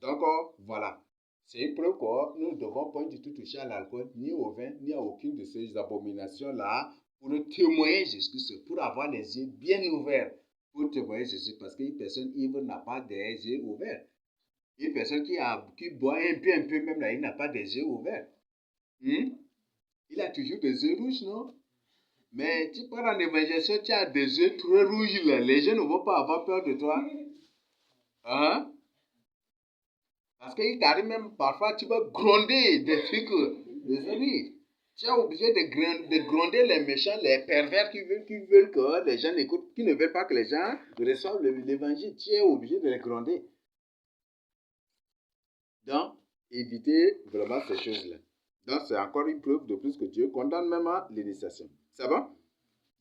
Donc, voilà. C'est une preuve que nous ne devons pas du tout toucher à l'alcool, ni au vin, ni à aucune de ces abominations-là, pour témoigner Jésus-Christ, pour avoir les yeux bien ouverts, pour témoigner Jésus, parce qu'une personne ivre n'a pas des yeux ouverts. Une personne qui boit un peu même là, il n'a pas des yeux ouverts. Il a toujours des yeux rouges, non? Mais tu pars en évangélisation, tu as des yeux très rouges là. Les gens ne vont pas avoir peur de toi. Parce qu'il t'arrive même parfois, tu vas gronder des trucs. Les amis, tu es obligé de gronder les méchants, les pervers qui veulent que les gens n'écoutent, qui ne veulent pas que les gens reçoivent l'évangile. Tu es obligé de les gronder. Donc, évitez vraiment ces choses-là. Donc, c'est encore une preuve de plus que Dieu condamne même à l'initiation. Ça va?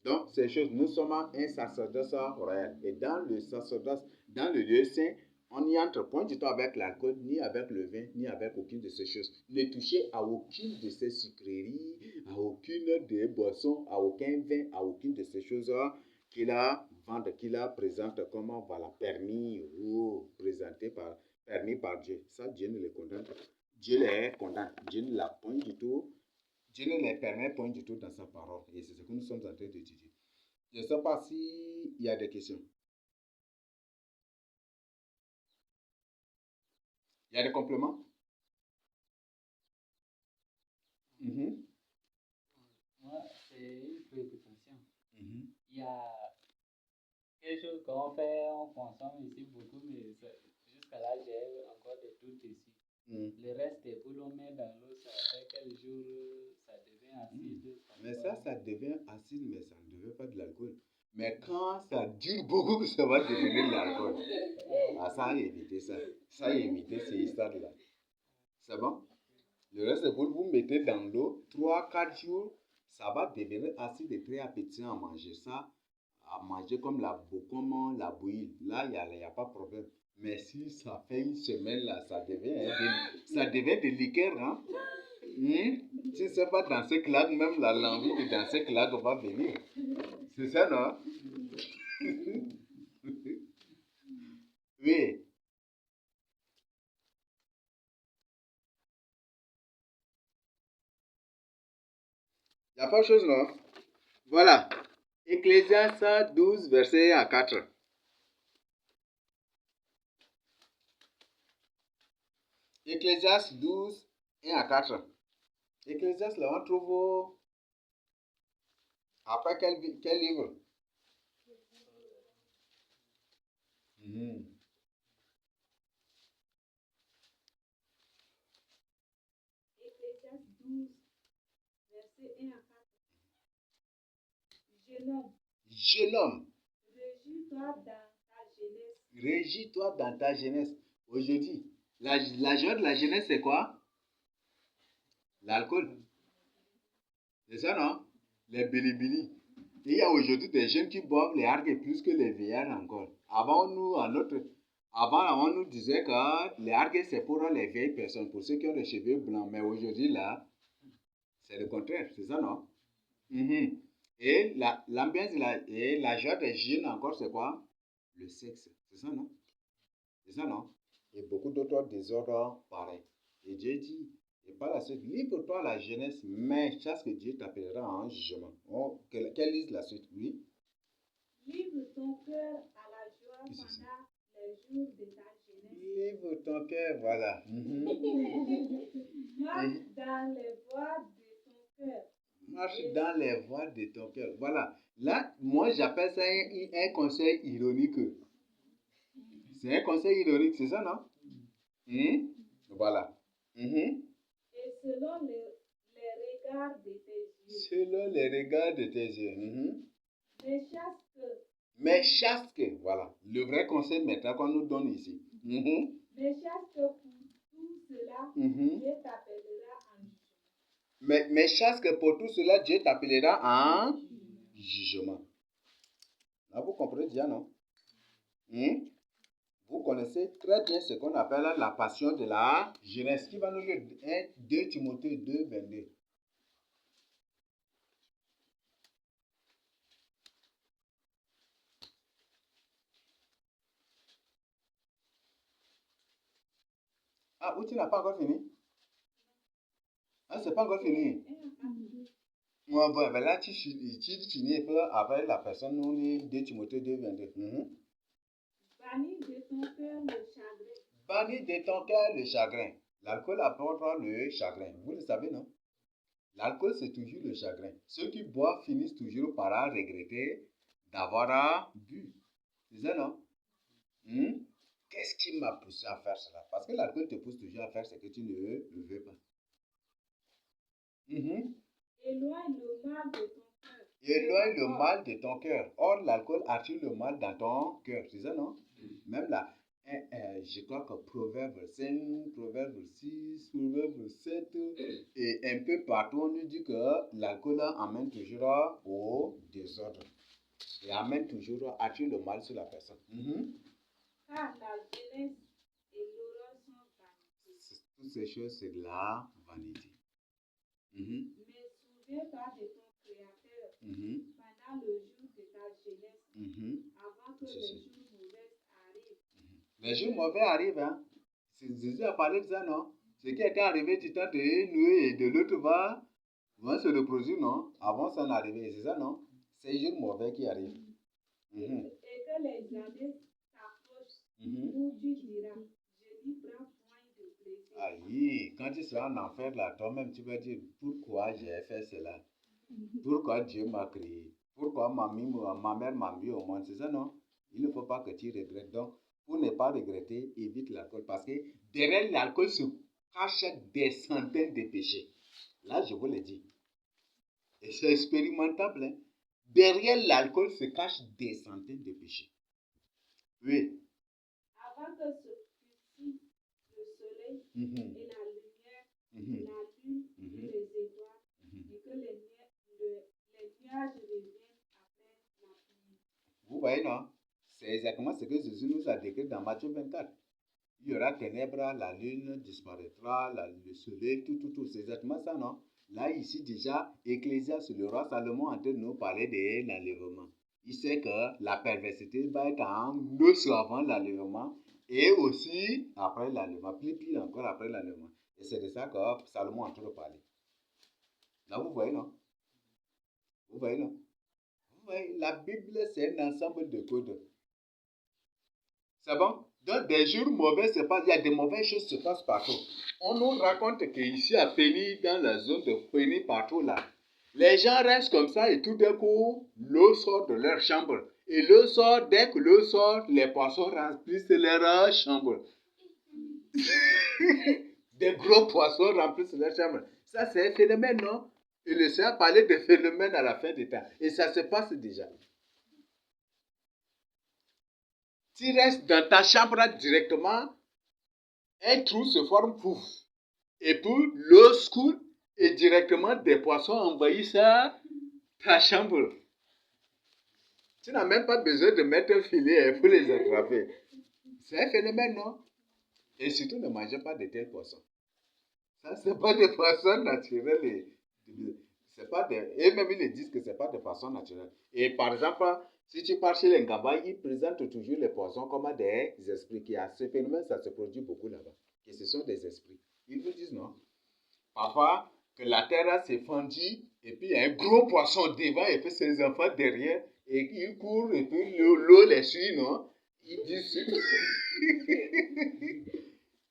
Donc, ces choses, nous sommes un sacerdoce royal. Et dans le sacerdoce, dans le lieu saint, on n'y entre point du tout avec l'alcool, ni avec le vin, ni avec aucune de ces choses. Ne touchez à aucune de ces sucreries, à aucune des boissons, à aucun vin, à aucune de ces choses qu'il a vendu, qu'il a présente comme permis ou présenté permis par Dieu. Ça, Dieu ne les condamne Dieu les condamne. Dieu ne la point du tout. Dieu ne les permet point du tout dans sa parole. Et c'est ce que nous sommes en train d'étudier. Je ne sais pas s'il y a des questions. Il y a des compléments? Moi, c'est une préoccupation. Il y a quelque chose qu'on fait, on consomme ici beaucoup, mais jusqu'à là, j'ai encore des doutes ici. Le reste des boules, on met dans l'eau, ça fait quel jour ça devient acide. Mais ça devient acide, mais ça ne devient pas de l'alcool. Mais quand ça dure beaucoup, ça va devenir de l'alcool. Ah, ça a évité ça. Ça a évité ces histoires-là. C'est bon? Le reste des boules, vous mettez dans l'eau 3-4 jours, ça va devenir acide et très appétissant à manger. Ça, à manger comme la bouillie. Là, il n'y a pas de problème. Mais si ça fait une semaine, là, ça devient de liqueur, hein? Si c'est pas dans ce claque, même l'envie de danser claque va venir. C'est ça, non? Oui. Il n'y a pas de chose, non? Voilà. Ecclésiaste 12, verset 1 à 4. Ecclésiaste 12, 1 à 4. Ecclésiaste, là, on trouve après quel livre? Ecclésiaste 12, verset 1 à 4. Jeune homme, régis-toi dans ta jeunesse. Régis-toi dans ta jeunesse. Aujourd'hui, la joie de la jeunesse, c'est quoi? L'alcool. C'est ça, non? Les bilibili. Il y a aujourd'hui des jeunes qui boivent les argues plus que les vieillards encore. Avant, on nous disait que les argues, c'est pour les vieilles personnes, pour ceux qui ont les cheveux blancs. Mais aujourd'hui, là, c'est le contraire. C'est ça, non? Et l'ambiance et la joie des jeunes encore, c'est quoi? Le sexe. C'est ça, non? C'est ça, non? Et beaucoup d'autres désordres pareils. Et Dieu dit, et par la suite, livre-toi la jeunesse, mais chasse que Dieu t'appellera en jugement. Quelle lise la suite? Oui. Livre ton cœur à la joie pendant les jours de ta jeunesse. Livre ton cœur, voilà. Marche dans les voies de ton cœur. Marche dans les voies de ton cœur. Voilà. Là, moi, j'appelle ça un conseil ironique. C'est un conseil ironique, c'est ça, non? Voilà. Et selon les regards de tes yeux. Selon les regards de tes yeux. Mais Mais chaste que, voilà, le vrai conseil maintenant qu'on nous donne ici. mais chaste que pour tout cela, Dieu t'appellera en jugement. Mais chaste que pour tout cela, Dieu t'appellera en jugement. Là, vous comprenez déjà, non? Vous connaissez très bien ce qu'on appelle la passion de la jeunesse, qui va nous lire 2 Timothée 2, 22. Ah, ou tu n'as pas encore fini? Ah, c'est pas encore fini. Bon, ben là, tu finis et puis après la personne nous lit 2 Timothée 2, 22. Bannis de ton cœur le chagrin. Bannis de ton cœur le chagrin. L'alcool apporte le chagrin. Vous le savez, non? L'alcool, c'est toujours le chagrin. Ceux qui boivent finissent toujours par regretter d'avoir bu. C'est ça, non? Qu'est-ce qui m'a poussé à faire cela? Parce que l'alcool te pousse toujours à faire ce que tu ne veux pas. Éloigne le mal de ton cœur. Éloigne le mal de ton cœur. Or, l'alcool attire le mal dans ton cœur. C'est ça, non? Même là, je crois que Proverbe 5, Proverbe 6, Proverbe 7, et un peu partout, on nous dit que l'alcool amène toujours au désordre. Et amène toujours, attire le mal sur la personne. Car la jeunesse et l'horreur sont vanité. Toutes ces choses, c'est de la vanité. Mais souviens-toi de ton Créateur pendant le jour de ta jeunesse, avant que les jours mauvais arrivent. Les jours mauvais arrivent, hein? Jésus a parlé de ça, non? Ce qui était arrivé du temps de Noé et de l'autre va se reproduire, non? Avant ça n'arrivait, c'est ça, non? C'est un jour mauvais qui arrive. Et que les années s'approchent où tu diras, je dis prends soin de blesser. Aïe, quand tu seras en enfer là, toi-même tu vas dire pourquoi j'ai fait cela? Pourquoi Dieu m'a créé? Pourquoi ma mère m'a mis au monde? C'est ça, non? Il ne faut pas que tu regrettes. Donc, pour ne pas regretter, évite l'alcool. Parce que derrière l'alcool se cachent des centaines de péchés. Là, je vous le dis. Et c'est expérimentable. Hein? Derrière l'alcool se cachent des centaines de péchés. Oui. Avant que se fût le soleil et la lumière, la lune et les étoiles, et que les nuages reviennent après la pluie. Vous voyez, non? C'est exactement ce que Jésus nous a décrit dans Matthieu 24. Il y aura ténèbres, la lune disparaîtra, le soleil, tout. C'est exactement ça, non? Là, ici, déjà, Ecclésiaste, le roi Salomon, est en train de nous parler de l'enlèvement. Il sait que la perversité va être en nous avant l'enlèvement et aussi après l'enlèvement, plus pire encore après l'enlèvement. Et c'est de ça que Salomon est en train de parler. Là, vous voyez, non? Vous voyez, non? Vous voyez, la Bible, c'est un ensemble de codes. C'est bon? Donc, des jours mauvais se passent, il y a des mauvaises choses qui se passent partout. On nous raconte qu'ici à Péni, dans la zone de Péni, partout là, les gens restent comme ça et tout d'un coup, l'eau sort de leur chambre. Et l'eau sort, dès que l'eau sort, les poissons remplissent leur chambre. Des gros poissons remplissent leur chambre. Ça, c'est un phénomène, non? Et le Seigneur parlait de phénomène à la fin des temps. Et ça se passe déjà. Tu restes dans ta chambre directement, un trou se forme, pouf. Et puis l'eau coule et directement des poissons envahissent ta chambre. Tu n'as même pas besoin de mettre un filet pour les attraper. C'est un phénomène, non? Et surtout, ne mangez pas de tels poissons. Ça, ce n'est pas des poissons naturels. C'est pas des, et même ils disent que ce n'est pas des poissons naturels. Et par exemple, si tu pars chez les Ngamba, ils présentent toujours les poissons comme des esprits. Qui a ce phénomène, ça se produit beaucoup là-bas. Et ce sont des esprits. Ils vous disent non. Parfois, que la terre s'est fendue, et puis il y a un gros poisson devant, et puis ses enfants derrière, et ils courent, et puis l'eau les suit, non? Ils disent...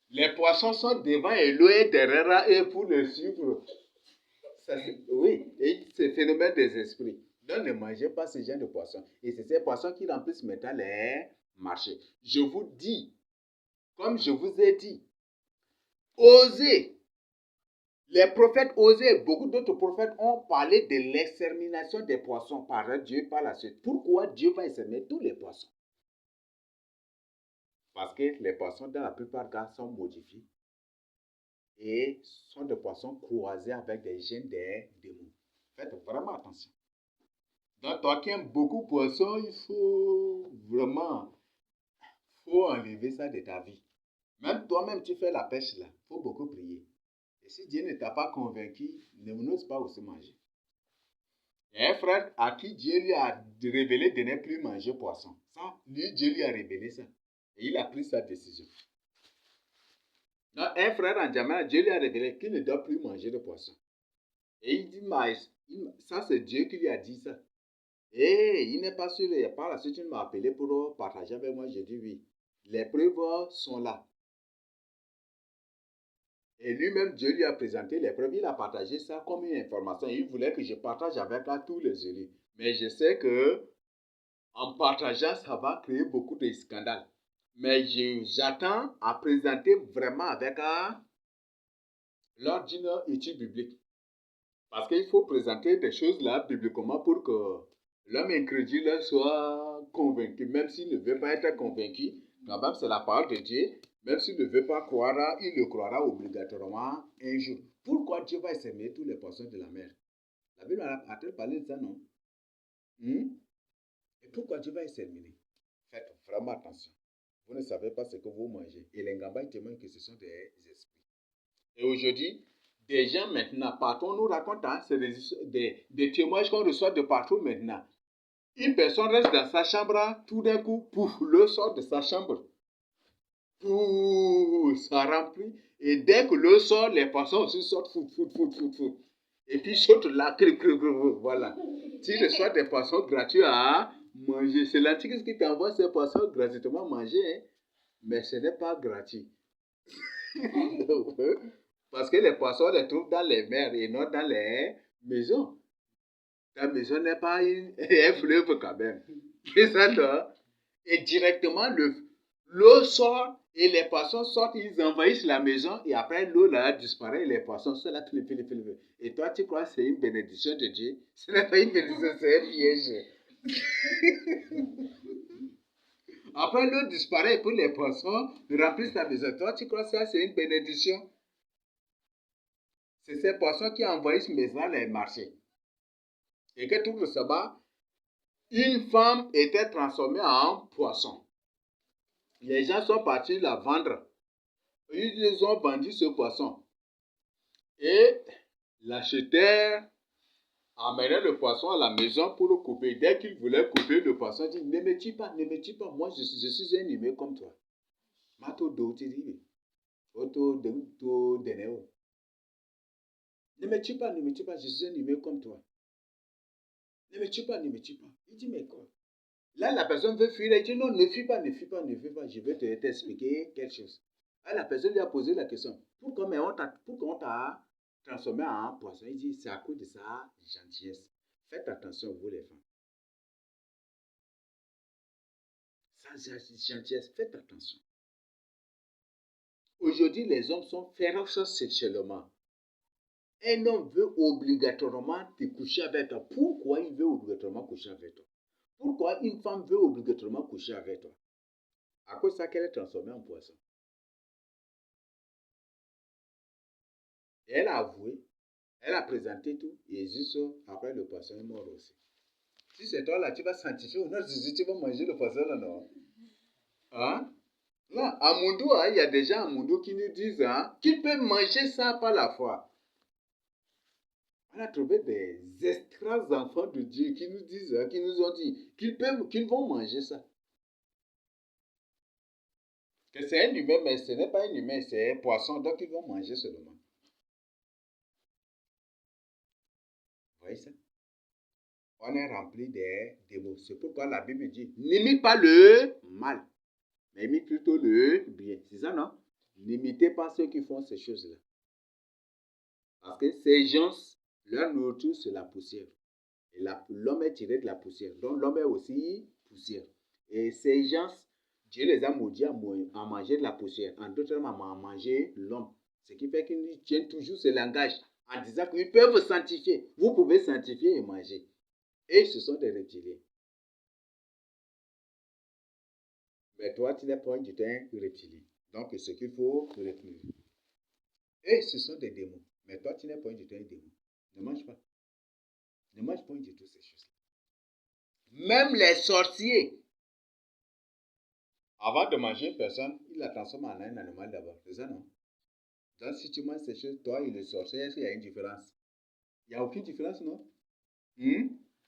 Les poissons sont devant et l'eau est derrière eux pour les suivre. Ça, oui, et c'est le phénomène des esprits. Donc ne mangez pas ce genre de poissons. Et c'est ces poissons qui remplissent maintenant les marchés. Je vous dis, comme je vous ai dit, osez. Les prophètes osaient, beaucoup d'autres prophètes ont parlé de l'extermination des poissons par Dieu par la suite. Pourquoi Dieu va exterminer tous les poissons? Parce que les poissons, dans la plupart des cas, sont modifiés et sont des poissons croisés avec des gènes des démons. Faites vraiment attention. Donc, toi qui aimes beaucoup de poissons, il faut vraiment enlever ça de ta vie. Même toi-même, tu fais la pêche là, il faut beaucoup prier. Et si Dieu ne t'a pas convaincu, ne n'ose pas aussi manger. Il y a un frère à qui Dieu lui a révélé de ne plus manger poisson. Ça, lui, Dieu lui a révélé ça. Et il a pris sa décision. Donc, un frère en Djamena, Dieu lui a révélé qu'il ne doit plus manger de poisson. Et il dit, ça c'est Dieu qui lui a dit ça. Et il n'est pas sûr. Et par la suite, il m'a appelé pour partager avec moi. J'ai dit oui. Les preuves sont là. Et lui-même, Dieu lui a présenté les preuves. Il a partagé ça comme une information. Il voulait que je partage avec tous les élus. Mais je sais que en partageant, ça va créer beaucoup de scandales. Mais j'attends à présenter vraiment avec lors d'une étude biblique. Parce qu'il faut présenter des choses là bibliquement pour que l'homme incrédule soit convaincu. Même s'il ne veut pas être convaincu, quand même c'est la parole de Dieu. Même s'il ne veut pas croire, il le croira obligatoirement un jour. Pourquoi Dieu va exterminer tous les poissons de la mer? La Bible a-t-elle parlé de ça, non? Et pourquoi Dieu va exterminer? Faites vraiment attention. Vous ne savez pas ce que vous mangez. Et les Ngamba témoignent que ce sont des esprits. Et aujourd'hui, des gens maintenant, partout, on nous raconte, c'est des témoignages qu'on reçoit de partout maintenant. Une personne reste dans sa chambre, tout d'un coup, pouf, l'eau sort de sa chambre. Pouf, ça remplit. Et dès que l'eau sort, les poissons aussi sortent, fout. Et puis sautent là, voilà. Tu reçois des poissons gratuits à manger. C'est l'Antichrist qui t'envoie ces poissons gratuitement manger, hein. Mais ce n'est pas gratuit. Parce que les poissons, on les trouve dans les mers et non dans les maisons. Ta maison n'est pas un fleuve quand même. C'est ça, non? Et directement, l'eau sort et les poissons sortent, ils envahissent la maison et après l'eau là disparaît et les poissons sont là. Et toi, tu crois que c'est une bénédiction de Dieu? Ce n'est pas une bénédiction, c'est un piège. Après l'eau disparaît et puis les poissons remplissent la maison. Toi, tu crois que ça c'est une bénédiction? C'est ces poissons qui envahissent maintenant les marchés. Et que tout le sabbat, une femme était transformée en poisson. Les gens sont partis la vendre. Ils ont vendu ce poisson. Et l'acheteur amenait le poisson à la maison pour le couper. Dès qu'il voulait couper le poisson, il dit, ne me tue pas. Moi, je suis un humain comme toi. Ne me tue pas, je suis un humain comme toi. Ne me tue pas. Il dit, mais quoi? Là, la personne veut fuir. Il dit, non, ne fuis pas. Je vais t'expliquer quelque chose. Là, la personne lui a posé la question. Pourquoi on t'a transformé en poisson? Il dit, c'est à cause de sa gentillesse. Faites attention, vous les femmes. Sa gentillesse, faites attention. Aujourd'hui, les hommes sont féroces sexuellement. Un homme veut obligatoirement te coucher avec toi. Pourquoi il veut obligatoirement coucher avec toi? Pourquoi une femme veut obligatoirement coucher avec toi? À cause de ça qu'elle est transformée en poisson. Et elle a avoué, elle a présenté tout, et juste après le poisson est mort aussi. Si c'est toi là, tu vas sanctifier ou non, tu vas manger le poisson là, non? Hein? Là, à Moundou, il y a des gens à Moundou qui nous disent qu'ils peuvent manger ça par la foi. On a trouvé des extras enfants de Dieu qui nous disent, qui nous ont dit qu'ils vont manger ça. Que c'est un humain, mais ce n'est pas un humain, c'est un poisson, donc ils vont manger seulement. Vous voyez ça? On est rempli des démons. C'est pourquoi la Bible dit, n'imite pas le mal, mais imite plutôt le bien. C'est ça, non? N'imitez pas ceux qui font ces choses-là. Parce que ces gens, leur nourriture, c'est la poussière. Et l'homme est tiré de la poussière. Donc l'homme est aussi poussière. Et ces gens, Dieu les a maudits à manger de la poussière. En d'autres termes, à manger l'homme. Ce qui fait qu'ils tiennent toujours ce langage en disant qu'ils peuvent sanctifier. Vous pouvez sanctifier et manger. Et ce sont des reptiliens. Mais toi, tu n'es pas du tout un reptilien. Donc, ce qu'il faut retenir. Et ce sont des démons. Mais toi, tu n'es pas du tout un démon. Ne mange pas. Ne mange pas du tout ces choses-là. Même les sorciers, avant de manger une personne, ils la transforment en un animal d'abord. C'est ça, non? Donc, si tu manges ces choses, toi et le sorcier, est-ce qu'il y a une différence? Il n'y a aucune différence, non?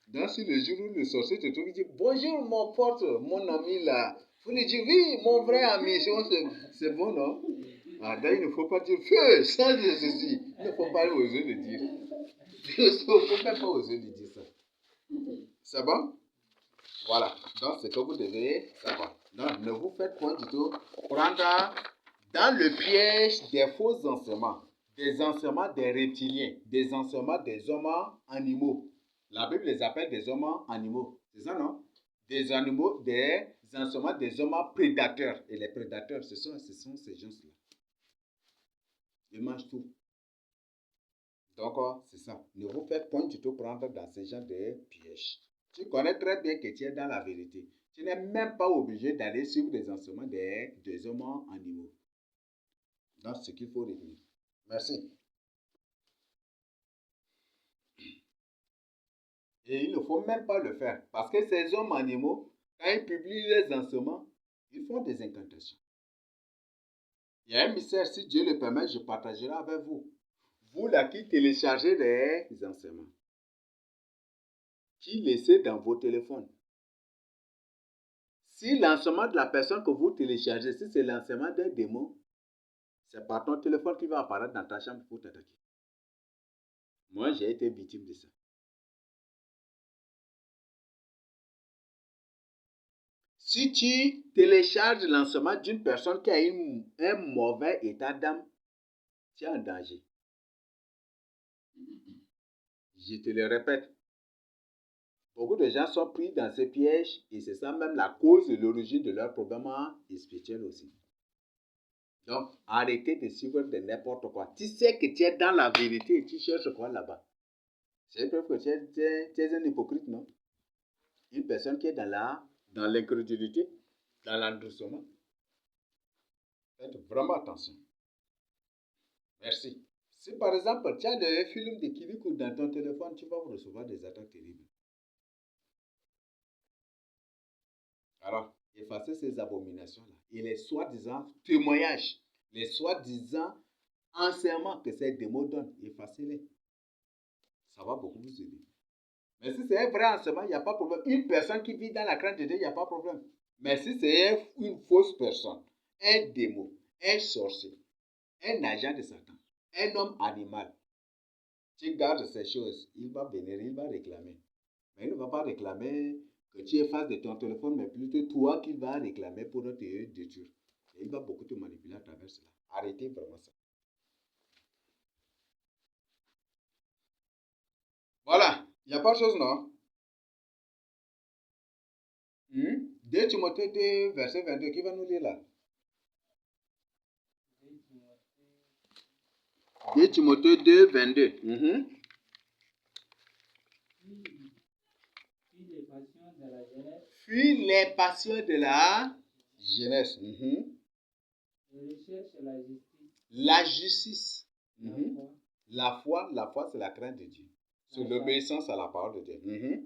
Donc, si le jour où le sorcier te trouve, il dit, bonjour mon pote, mon ami là. Vous lui dites, oui, mon vrai ami, c'est bon, non? Ah, donc, il ne faut pas dire feu, ça, c'est ceci. Il ne faut pas oser le dire. Il ne faut même pas oser le dire ça. C'est bon? Voilà. Donc, c'est que vous devez savoir. Donc, ne vous faites point du tout prendre dans le piège des faux enseignements, des enseignements des reptiliens, des enseignements des hommes animaux. La Bible les appelle des hommes animaux. C'est ça, non? Des animaux, des enseignements des hommes prédateurs. Et les prédateurs, ce sont ces gens-là. Ils mangent tout. Donc, c'est ça. Ne vous faites point du tout prendre dans ce genre de pièges. Tu connais très bien que tu es dans la vérité. Tu n'es même pas obligé d'aller suivre des enseignements des hommes animaux. Donc, c'est ce qu'il faut retenir. Merci. Et il ne faut même pas le faire. Parce que ces hommes animaux, quand ils publient les enseignements, ils font des incantations. Il y a un mystère, si Dieu le permet, je partagerai avec vous. Vous là qui téléchargez les enseignements, qui laissez dans vos téléphones. Si l'enseignement de la personne que vous téléchargez, si c'est l'enseignement d'un démon, C'est par ton téléphone qui va apparaître dans ta chambre pour t'attaquer. Moi, j'ai été victime de ça. Si tu télécharges le lancement d'une personne qui a un mauvais état d'âme, tu es en danger. Je te le répète. Beaucoup de gens sont pris dans ces pièges et c'est ça même la cause et l'origine de leur problème spirituel aussi. Donc, arrêtez de suivre de n'importe quoi. Tu sais que tu es dans la vérité et tu cherches quoi là-bas. C'est preuve que tu es un hypocrite, non? Une personne qui est dans l'incrédulité, dans l'endoucement. Faites vraiment attention. Merci. Si par exemple, tu as le film de Kirikou dans ton téléphone, tu vas recevoir des attaques terribles. Alors, effacez ces abominations-là. Et les soi-disant témoignages, les soi-disant enseignements que ces démons donnent, effacez-les. Ça va beaucoup vous aider. Mais si c'est un vrai enseignement, il n'y a pas de problème. Une personne qui vit dans la crainte de Dieu, il n'y a pas de problème. Mais si c'est une fausse personne, un démon, un sorcier, un agent de Satan, un homme animal, tu gardes ces choses, il va vénérer, il va réclamer. Mais il ne va pas réclamer que tu effaces de ton téléphone, mais plutôt toi qui vas réclamer pour te détruire. Et il va beaucoup te manipuler à travers cela. Arrêtez vraiment ça. Voilà. Il n'y a pas de chose, non? 2 Timothée 2, verset 22. Qui va nous lire là? 2 Timothée 2, 22. Fuis les passions de la jeunesse. Recherche la justice. La justice. La foi, c'est la crainte de Dieu. C'est l'obéissance à la parole de Dieu.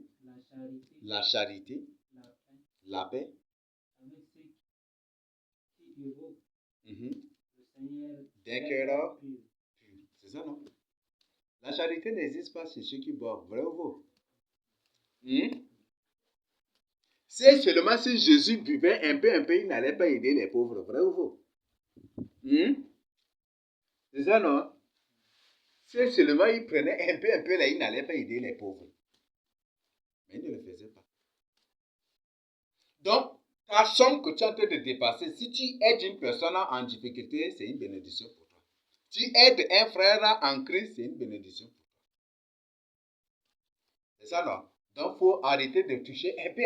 La charité. La paix. Avec ceux qui évoquent le Seigneur d'un cœur pur. C'est ça, non? La charité n'existe pas chez ceux qui boivent. Vrai ou faux? C'est seulement si Jésus vivait un peu, il n'allait pas aider les pauvres. Vrai ou faux? C'est ça, non? Si seulement il prenait un peu, là, il n'allait pas aider les pauvres. Mais il ne le faisait pas. Donc, ta somme que tu es en train de dépasser, si tu aides une personne en difficulté, c'est une bénédiction pour toi. Tu aides un frère en Christ, c'est une bénédiction pour toi. C'est ça, non? Donc, il faut arrêter de toucher un peu.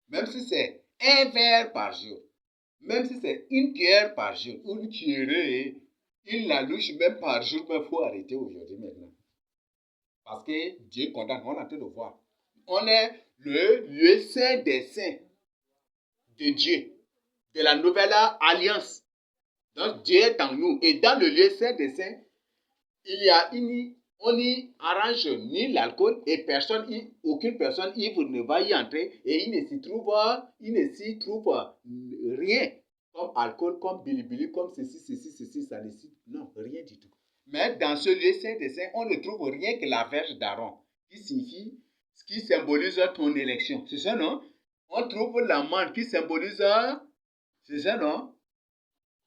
Même si c'est un verre par jour, même si c'est une cuillère par jour, ou une cuillerée, une louche même par jour, il faut arrêter aujourd'hui maintenant. Parce que Dieu condamne, on est en train de voir. On est le lieu saint des saints de Dieu, de la nouvelle alliance. Donc Dieu est en nous. Et dans le lieu saint des saints, on n'y arrange ni l'alcool et aucune personne ivre ne va y entrer et il ne s'y trouve rien comme alcool, comme bilibili, comme ceci, ça ne cite. Non, rien du tout. Mais dans ce lieu saint des saints, on ne trouve rien que la verge d'Aaron, qui symbolise ton élection. C'est ça, non? On trouve la manne qui symbolise, c'est ça, non?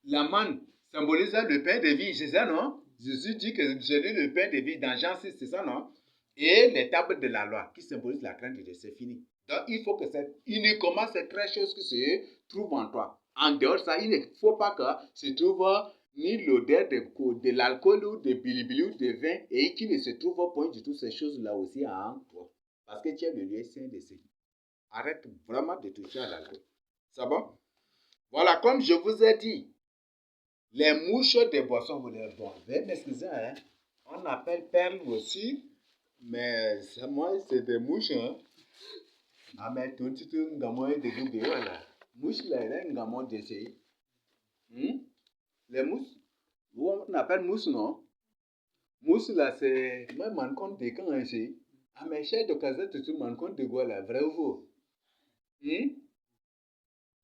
La manne symbolise le pain de vie, c'est ça, non? Jésus dit que j'ai lu le pain de vie dans Jean 6, c'est ça, non? Et les tables de la loi qui symbolisent la crainte de Dieu, c'est fini. Donc, il faut que uniquement ces 3 choses qui se trouvent en toi. En dehors de ça, il ne faut pas que se trouve ni l'odeur de l'alcool ou de bilibili ou de vin et qu'il ne se trouve point du tout ces choses-là aussi en toi. Parce que tu es le lieu saint de ces. Arrête vraiment de toucher à l'alcool. C'est bon? Voilà, comme je vous ai dit, les mouches des boissons, vous les veuillez m'excuser, hein? On appelle perles aussi, mais moi, c'est des mouches, hein? Ah, mais tout de suite, on a des doubles, voilà. Mouches, là, il y a un gamin d'essayer. Les mousses, on appelle mousse, non? Mousse, là, c'est. Moi, je me compte de quand ici. Ah, mais chez de casette, tu me compte de quoi, là, vrai ou faux?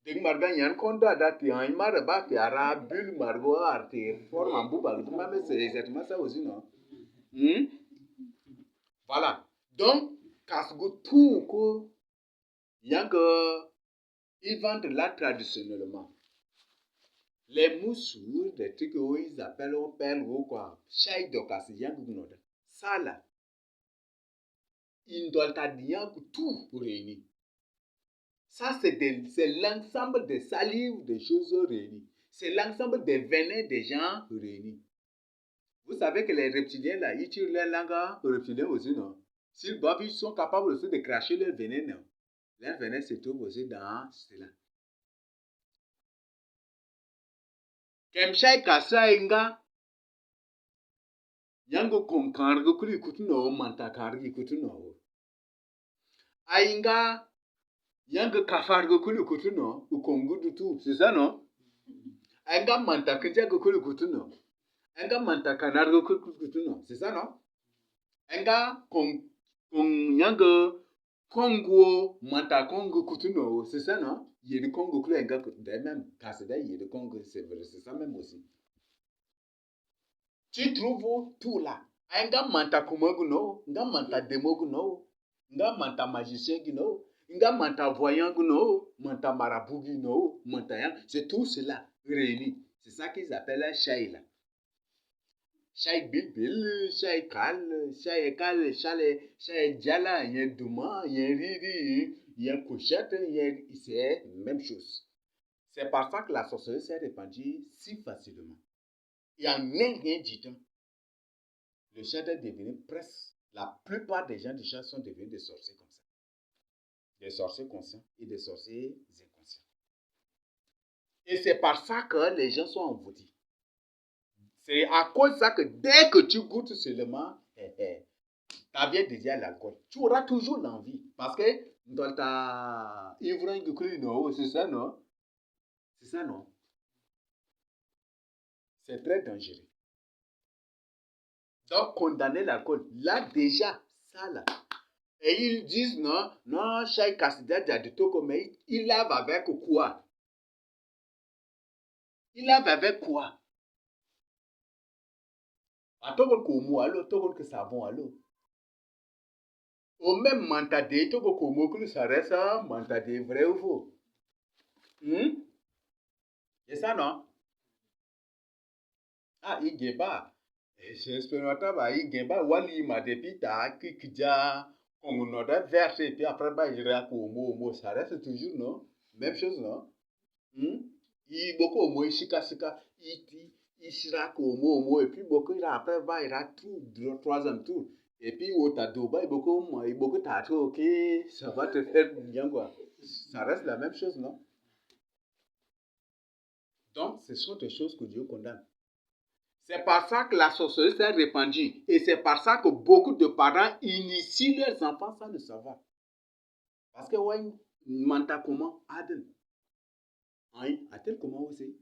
Ding margan yan konda dati en imara ba ki ara bulle margo arte forme en bouba mais c'est exactement ça aussi non voilà donc kasgo tout ko yang ils vendent là traditionnellement Les moussours, des trucs où ils appellent au père ou quoi. Chai d'occasion, ça là. Ils doivent tout réuni. Ça, c'est l'ensemble des salives des choses réunies. C'est l'ensemble des venins des gens réunis. Vous savez que les reptiliens, là, ils tirent leur langue reptiliens aussi, non? S'ils boivent, ils sont capables aussi de cracher leur venin, non? Leur venin se trouve aussi dans cela. Kemshai kasa inga, yango konkargo kuri kutuno, mantakargi kutuno. Ainga, yango kafargo kuri kutuno, ukongu dutu, c'est ça, non? Ainga mantakinjago kuri kutuno. Enga manta kanargo kutuno, c'est ça non? Enga yanga Congo manta Congo kutuno, c'est ça non? Il y a le Congo que enga même kaseda il y a le Congo c'est vrai, c'est ça même aussi. Tu trouves tout là. Enga manta kumogu no, enga manta demogu no, enga manta magicien no, enga manta voyant no, manta marabout no, manta yang, c'est tout cela réuni. C'est ça qu'ils appellent un shaila. Chai bilbil, chai kal, chai kal, chai jala, il y a douma, il y a riri, il y a couchette, c'est la même chose. C'est par ça que la sorcellerie s'est répandue si facilement. Il y a même rien du temps. Le chat est devenu presque, la plupart des gens du chat sont devenus des sorciers comme ça. Des sorciers conscients et des sorciers inconscients. Et c'est par ça que les gens sont envoûtés. C'est à cause de ça que dès que tu goûtes seulement, ta vie déjà l'alcool. Tu auras toujours l'envie. Parce que dans ta ivrogne de cru, non, c'est ça, non? C'est ça, non? C'est très dangereux. Donc, condamner l'alcool, là déjà, ça là. Et ils disent, non, chaque cassida d'adito, mais il lave avec quoi? Il lave avec quoi? À tout le monde, alors, tout le monde que savon, alors. Au même mentadé, tout le monde, ça reste un mentadé vrai ou faux? C'est ça, non? Ah, il y a pas. J'espère que il y a pas. Wali m'a depuis ta kikja, on a des verses et puis après, bah, il y a un ça reste toujours, non? Même chose, non? Il beaucoup au mot, il sera au et puis beaucoup, il a après, bah, il a tout, troisième tour. Et puis, au tado, bah, il beaucoup tato, ok, ça va te faire bien, quoi. Ça reste la même chose, non? Donc, ce sont des choses que Dieu condamne. C'est par ça que la sorcellerie s'est répandue. Et c'est par ça que beaucoup de parents initient leurs enfants sans le savoir. Parce que, ouais, manta comment? Aden. A-t-il comment aussi?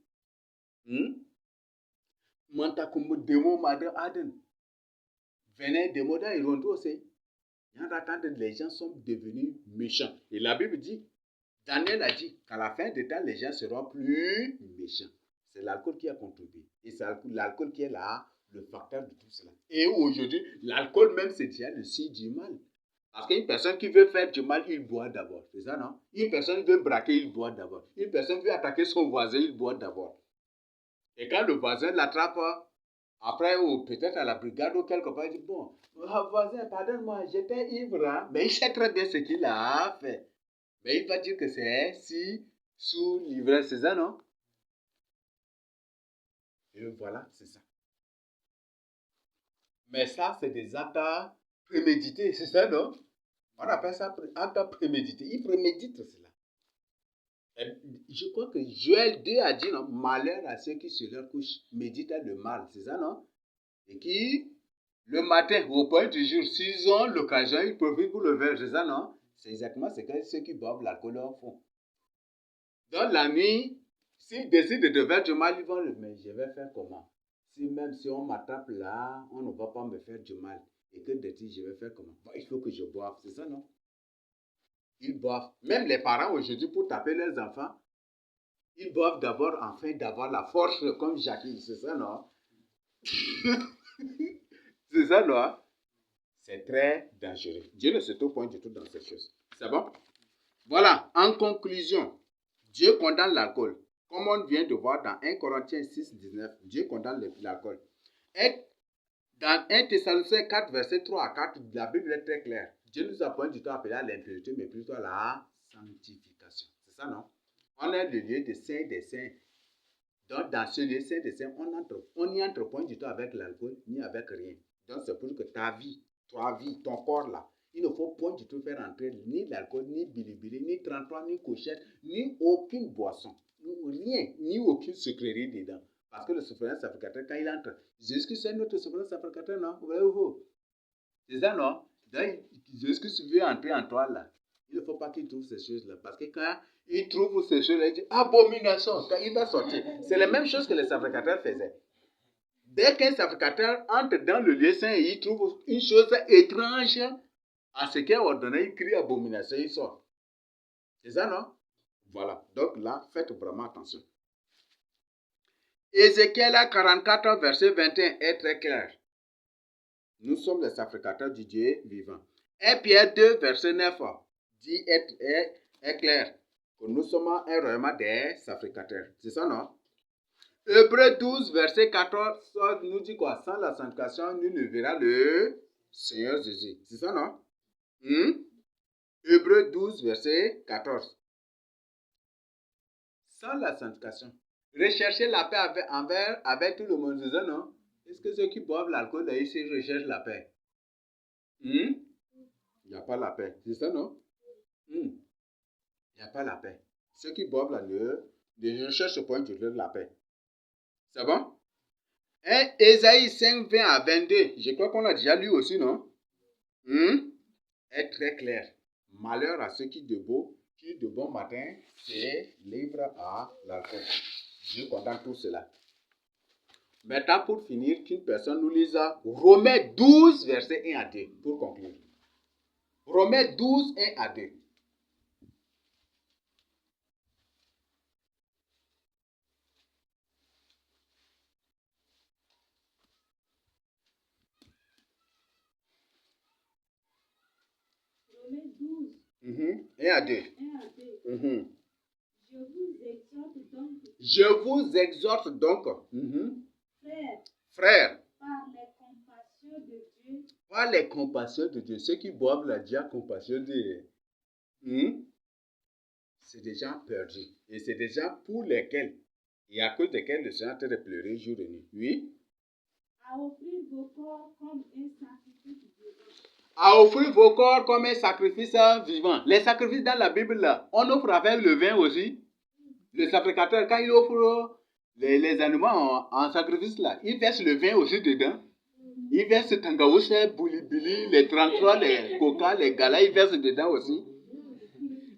Manta comment démo madre Aden. Venez démo da irondo aussi. Il y a des les gens sont devenus méchants. Et la Bible dit, Daniel a dit qu'à la fin des temps, les gens seront plus méchants. C'est l'alcool qui a contribué. Et c'est l'alcool qui est là, le facteur de tout cela. Et aujourd'hui, l'alcool même, c'est déjà le signe du mal. Parce qu'une personne qui veut faire du mal, il boit d'abord. C'est ça, non? Une personne veut braquer, il boit d'abord. Une personne veut attaquer son voisin, il boit d'abord. Et quand le voisin l'attrape, après, ou peut-être à la brigade ou quelque part, il dit, bon, voisin, pardonne-moi, j'étais ivre, hein? Mais il sait très bien ce qu'il a fait. Mais il va dire que c'est si sous l'ivresse, c'est ça, non? Et voilà, c'est ça. Mais ça, c'est des actes prémédités, c'est ça, non? On appelle ça actes prémédités. Il prémédite cela. Et je crois que Joël 2 a dit, non, malheur à ceux qui sur leur couche méditent le mal, c'est ça, non? Et qui, le matin, au point du jour, s'ils ont l'occasion, ils profitent pour le verre, c'est ça, non? C'est exactement ce que ceux qui boivent l'alcool en font. Dans la nuit, s'ils décident de faire du mal, ils vont le mais je vais faire comment? Même si on m'attrape là, on ne va pas me faire du mal. Et que de je vais faire comment? Bon, il faut que je boive, c'est ça, non? Ils boivent. Même les parents aujourd'hui, pour taper leurs enfants, ils boivent d'abord afin d'avoir la force comme Jackie, c'est ça, non? C'est ça, non? C'est très dangereux. Dieu ne se trouve point du tout dans ces choses. C'est bon? Voilà, en conclusion, Dieu condamne l'alcool. Comme on vient de voir dans 1 Corinthiens 6, 19, Dieu condamne l'alcool. Et dans 1 Thessaloniciens 4, verset 3 à 4, la Bible est très claire. Dieu nous a point du tout appelé à l'impureté, mais plutôt à la sanctification. C'est ça, non? On est le lieu des saints des saints. Donc, dans ce lieu saint des saints, on n'y entre point du tout avec l'alcool, ni avec rien. Donc, c'est pour que ta vie, ton corps là, il ne faut point du tout faire entrer ni l'alcool, ni bilibili, ni 33, ni cochette, ni aucune boisson. Rien, ni aucune sucrerie dedans. Parce que le souverain sacrificateur, quand il entre, Jésus-Christ c'est notre souverain sacrificateur, non? C'est ça, non? Donc, Jésus-Christ veut entrer en toi là. Il ne faut pas qu'il trouve ces choses-là. Parce que quand il trouve ces choses-là, il dit abomination. Quand il va sortir, c'est la même chose que les sacrificateurs faisaient. Dès qu'un sacrificateur entre dans le lieu saint et il trouve une chose étrange à ce qu'il a ordonné, il crie abomination, il sort. C'est ça, non? Voilà. Donc là, faites vraiment attention. Ézéchiel 44, verset 21 est très clair. Nous sommes les sacrificateurs du Dieu vivant. 1 Pierre 2, verset 9 dit est clair que nous sommes un royaume des sacrificateurs. C'est ça, non? Hébreux 12, verset 14 nous dit quoi? Sans la sanctification, nous ne verrons le Seigneur Jésus. C'est ça, non? Hébreux 12, verset 14. Sans la sanctification. Rechercher la paix avec tout le monde. C'est ça, non? Est-ce que ceux qui boivent l'alcool, là, ici, recherchent la paix? Il n'y a pas la paix. C'est ça, non? Il n'y a pas la paix. Ceux qui boivent la ne recherchent point de la paix. C'est bon? Et Ésaïe 5, 20 à 22, je crois qu'on l'a déjà lu aussi, non? Est très clair. Malheur à ceux qui de bon matin se livrent à l'alcool. Je condamne tout cela. Maintenant, pour finir, qu'une personne nous lise Romains 12, verset 1 à 2, pour conclure. Romains 12, 1 à 2. Romains 12. 1 à 2. 1 à 2. Je vous exhorte donc, frères, par les compassions de Dieu, ceux qui boivent la dia compassion de c'est des gens perdus. Et c'est des gens pour lesquels, et à cause desquels le Seigneur a de pleurer jour et nuit. Oui. à offrir vos corps comme un sacrifice vivant. À offrir vos corps comme un sacrifice vivant. Les sacrifices dans la Bible, là, on offre avec le vin aussi. Le sacrificateur, quand il offre les animaux en sacrifice, là, il verse le vin aussi dedans. Il verse tangaousse, boulibili, les 33, les coca, les galas, il verse dedans aussi.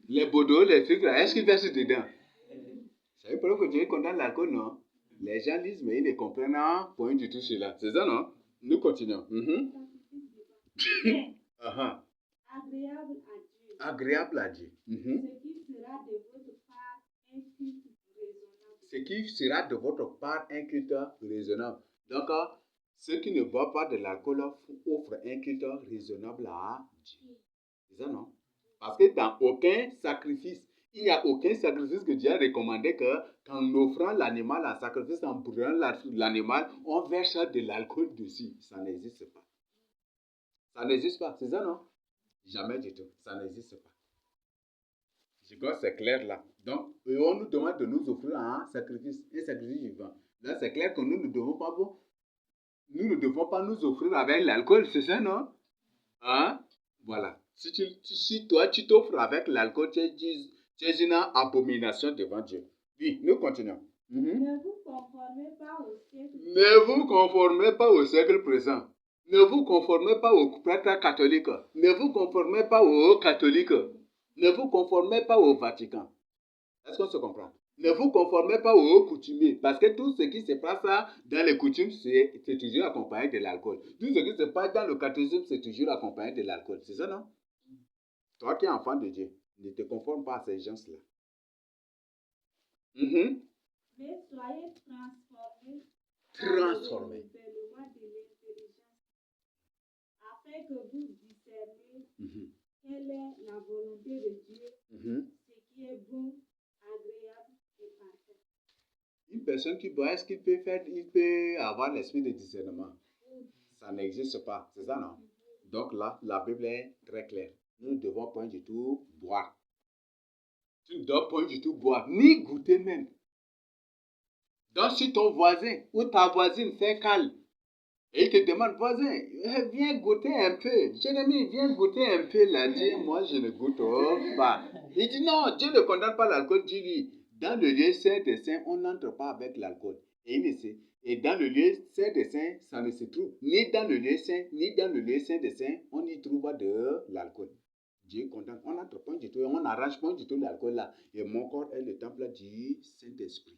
Les bodos, les trucs là, est-ce qu'il verse dedans? C'est pour que Dieu condamne l'alcool, non? Les gens lisent, mais ils ne comprennent point du tout cela. C'est ça, non? Nous continuons. Agréable à Dieu. Agréable à Dieu. Ce qui sera de votre part un culte raisonnable. Donc, ceux qui ne boivent pas de l'alcool offrent un culte raisonnable à Dieu. C'est ça, non? Parce que dans aucun sacrifice, il n'y a aucun sacrifice que Dieu a recommandé qu'en offrant l'animal en sacrifice, en brûlant l'animal, on verse de l'alcool dessus. Ça n'existe pas. Ça n'existe pas, c'est ça, non? Jamais du tout. Ça n'existe pas. Je crois que c'est clair là. Donc, on nous demande de nous offrir un sacrifice vivant. Là, c'est clair que nous ne devons pas nous offrir avec l'alcool, c'est ça, non? Voilà. Si toi, tu t'offres avec l'alcool, tu es une abomination devant Dieu. Oui, nous continuons. Ne vous conformez pas au siècle. Ne vous conformez pas au siècle présent. Ne vous conformez pas aux prêtres catholiques. Ne vous conformez pas aux catholiques. Ne vous conformez pas au Vatican. Est-ce qu'on se comprend? Ne vous conformez pas aux coutumiers. Parce que tout ce qui se passe dans les coutumes, c'est toujours accompagné de l'alcool. Tout ce qui se passe dans le catéchisme, c'est toujours accompagné de l'alcool. C'est ça, non? Toi qui es enfant de Dieu, ne te conforme pas à ces gens-là. Mais soyez transformés. Transformés. Par le renouvellement de l'intelligence, afin que vous discerniez quelle est la volonté de Dieu, ce qui est bon, agréable et parfait. Une personne qui boit, est-ce qu'il peut avoir l'esprit de discernement? Ça n'existe pas, c'est ça, non? Donc là, la Bible est très claire. Nous ne devons point du tout boire. Tu ne dois point du tout boire, ni goûter même. Donc si ton voisin ou ta voisine fait cale, et il te demande, voisin, viens goûter un peu. Jérémie, viens goûter un peu là. Dis, moi, je ne goûte pas. Il dit, non, Dieu ne condamne pas l'alcool. Dis-lui, dans le lieu saint des saints, on n'entre pas avec l'alcool. Et dans le lieu saint des saints, ça ne se trouve ni dans le lieu saint, ni dans le lieu saint des saints, on y trouve de l'alcool. Dieu condamne, on n'entre pas du tout, on n'arrange pas du tout l'alcool là. Et mon corps est le temple du Saint-Esprit.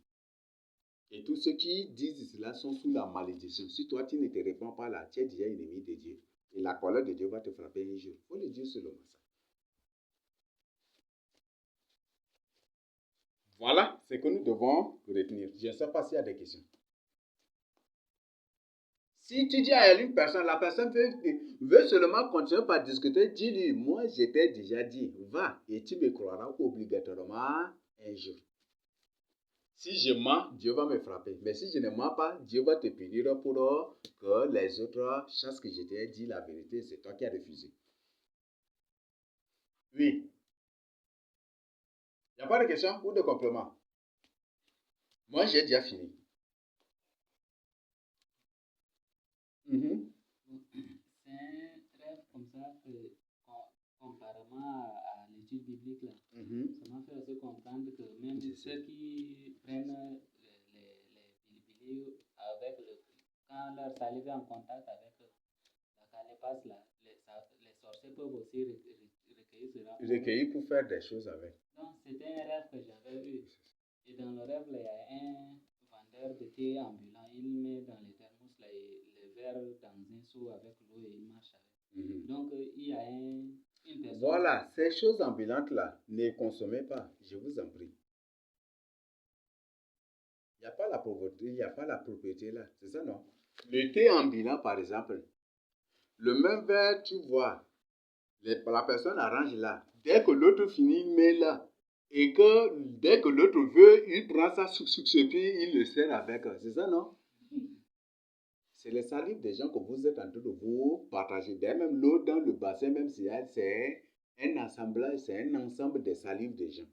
Et tous ceux qui disent cela sont sous la malédiction. Si toi, tu ne te répands pas là, tu es déjà ennemi de Dieu. Et la colère de Dieu va te frapper un jour. Il faut le dire selon ça. Voilà ce que nous devons retenir. Je ne sais pas s'il y a des questions. Si tu dis à une personne, la personne veut seulement continuer par discuter, dis-lui, moi je t'ai déjà dit, va et tu me croiras obligatoirement un jour. Si je mens, Dieu va me frapper. Mais si je ne mens pas, Dieu va te punir pour que les autres sachent que je t'ai dit la vérité. C'est toi qui as refusé. Oui. Il n'y a pas de questions ou de compléments? Moi, j'ai déjà fini. C'est un rêve comme ça que, comparément à l'étude biblique, là, ça m'a fait aussi comprendre que même ceux qui prennent les pilules avec quand leur salive est en contact avec la calepasse, là, les sorciers peuvent aussi recueillir cela. Recueillir pour faire des choses avec. Donc, c'était un rêve que j'avais eu. Et dans le rêve, là, il y a un vendeur de thé ambulant. Il met dans les thermos là, les verres dans un seau avec l'eau et il marche avec. Donc, il y a une personne. Voilà, ces choses ambulantes-là, ne consommez pas, je vous en prie. Il n'y a pas la pauvreté, il n'y a pas la propriété là, c'est ça, non? Le thé ambulant, par exemple, le même verre, tu vois, la personne arrange là. Dès que l'autre finit, il met là. Et que dès que l'autre veut, il prend ça sous et puis il le sert avec. C'est ça, non? C'est les salives des gens que vous êtes en train de vous partager. D'ailleurs, même l'eau dans le bassin, même si c'est un assemblage, c'est un ensemble de salives des gens.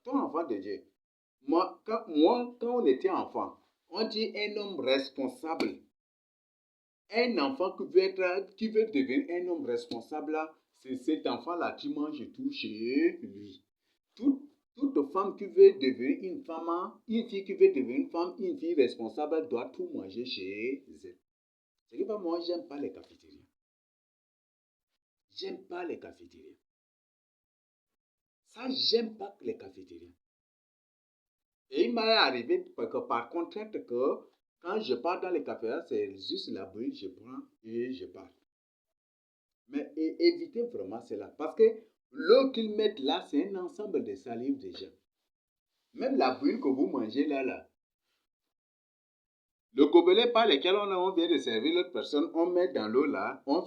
Toi, enfant de Dieu, quand on était enfant, on dit un homme responsable. Un enfant qui veut devenir un homme responsable, c'est cet enfant-là qui mange tout chez lui. Toute femme qui veut devenir une femme, une fille qui veut devenir une femme, une fille responsable, doit tout manger chez elle. C'est que moi, j'aime pas les cafétérias. J'aime pas les cafétérias. Ça, j'aime pas les cafétérias. Et il m'est arrivé par contrainte que quand je pars dans les cafés, c'est juste la brûle, je prends et je pars. Mais évitez vraiment cela. Parce que l'eau qu'ils mettent là, c'est un ensemble de salive déjà. Même la brûle que vous mangez là. Le gobelet par lequel on vient de servir l'autre personne, on met dans l'eau là, on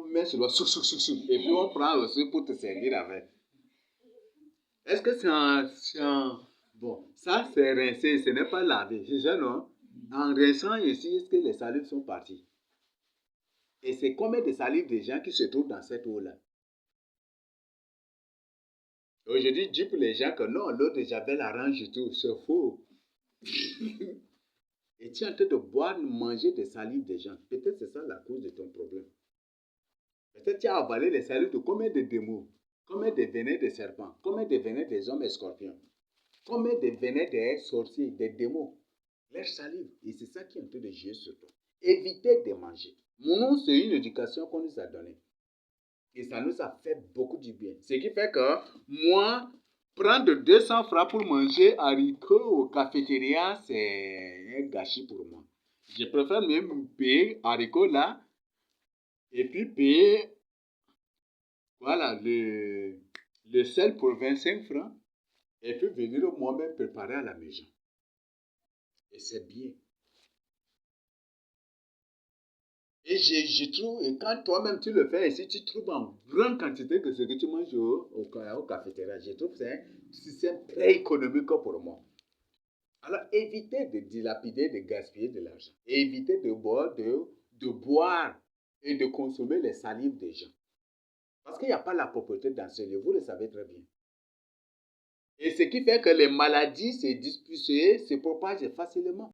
met sur l'eau, et puis on prend aussi pour te servir avec. Est-ce que c'est un... Bon, ça c'est rincé, ce n'est pas lavé, c'est ça non? En rinçant ici, est-ce que les salives sont parties? Et c'est combien de salives des gens qui se trouvent dans cette eau-là? Aujourd'hui, dis pour les gens que non, l'eau de Javel arrange tout, c'est faux. Et tu es en train de boire, manger des salives des gens. Peut-être c'est ça la cause de ton problème. Peut-être tu as avalé les salives de combien de démons, combien de venins de serpents, combien de venins des hommes et scorpions, combien de venins des sorciers, des démons. Leurs salives. Et c'est ça qui est en train de jouer sur toi. Évitez de manger. Nous, c'est une éducation qu'on nous a donnée. Et ça nous a fait beaucoup du bien. Ce qui fait que moi, prendre 200 francs pour manger haricots au cafétéria, c'est un gâchis pour moi. Je préfère même payer haricots là et puis payer voilà, le sel pour 25 francs et puis venir moi-même préparer à la maison. Et c'est bien. Et je trouve, et quand toi-même tu le fais, et si tu trouves en grande quantité que ce que tu manges au cafétéria, je trouve que c'est un système très économique pour moi. Alors, évitez de dilapider, de gaspiller de l'argent. Évitez de boire et de consommer les salives des gens. Parce qu'il n'y a pas la propreté dans ce lieu, vous le savez très bien. Et ce qui fait que les maladies se propagent facilement.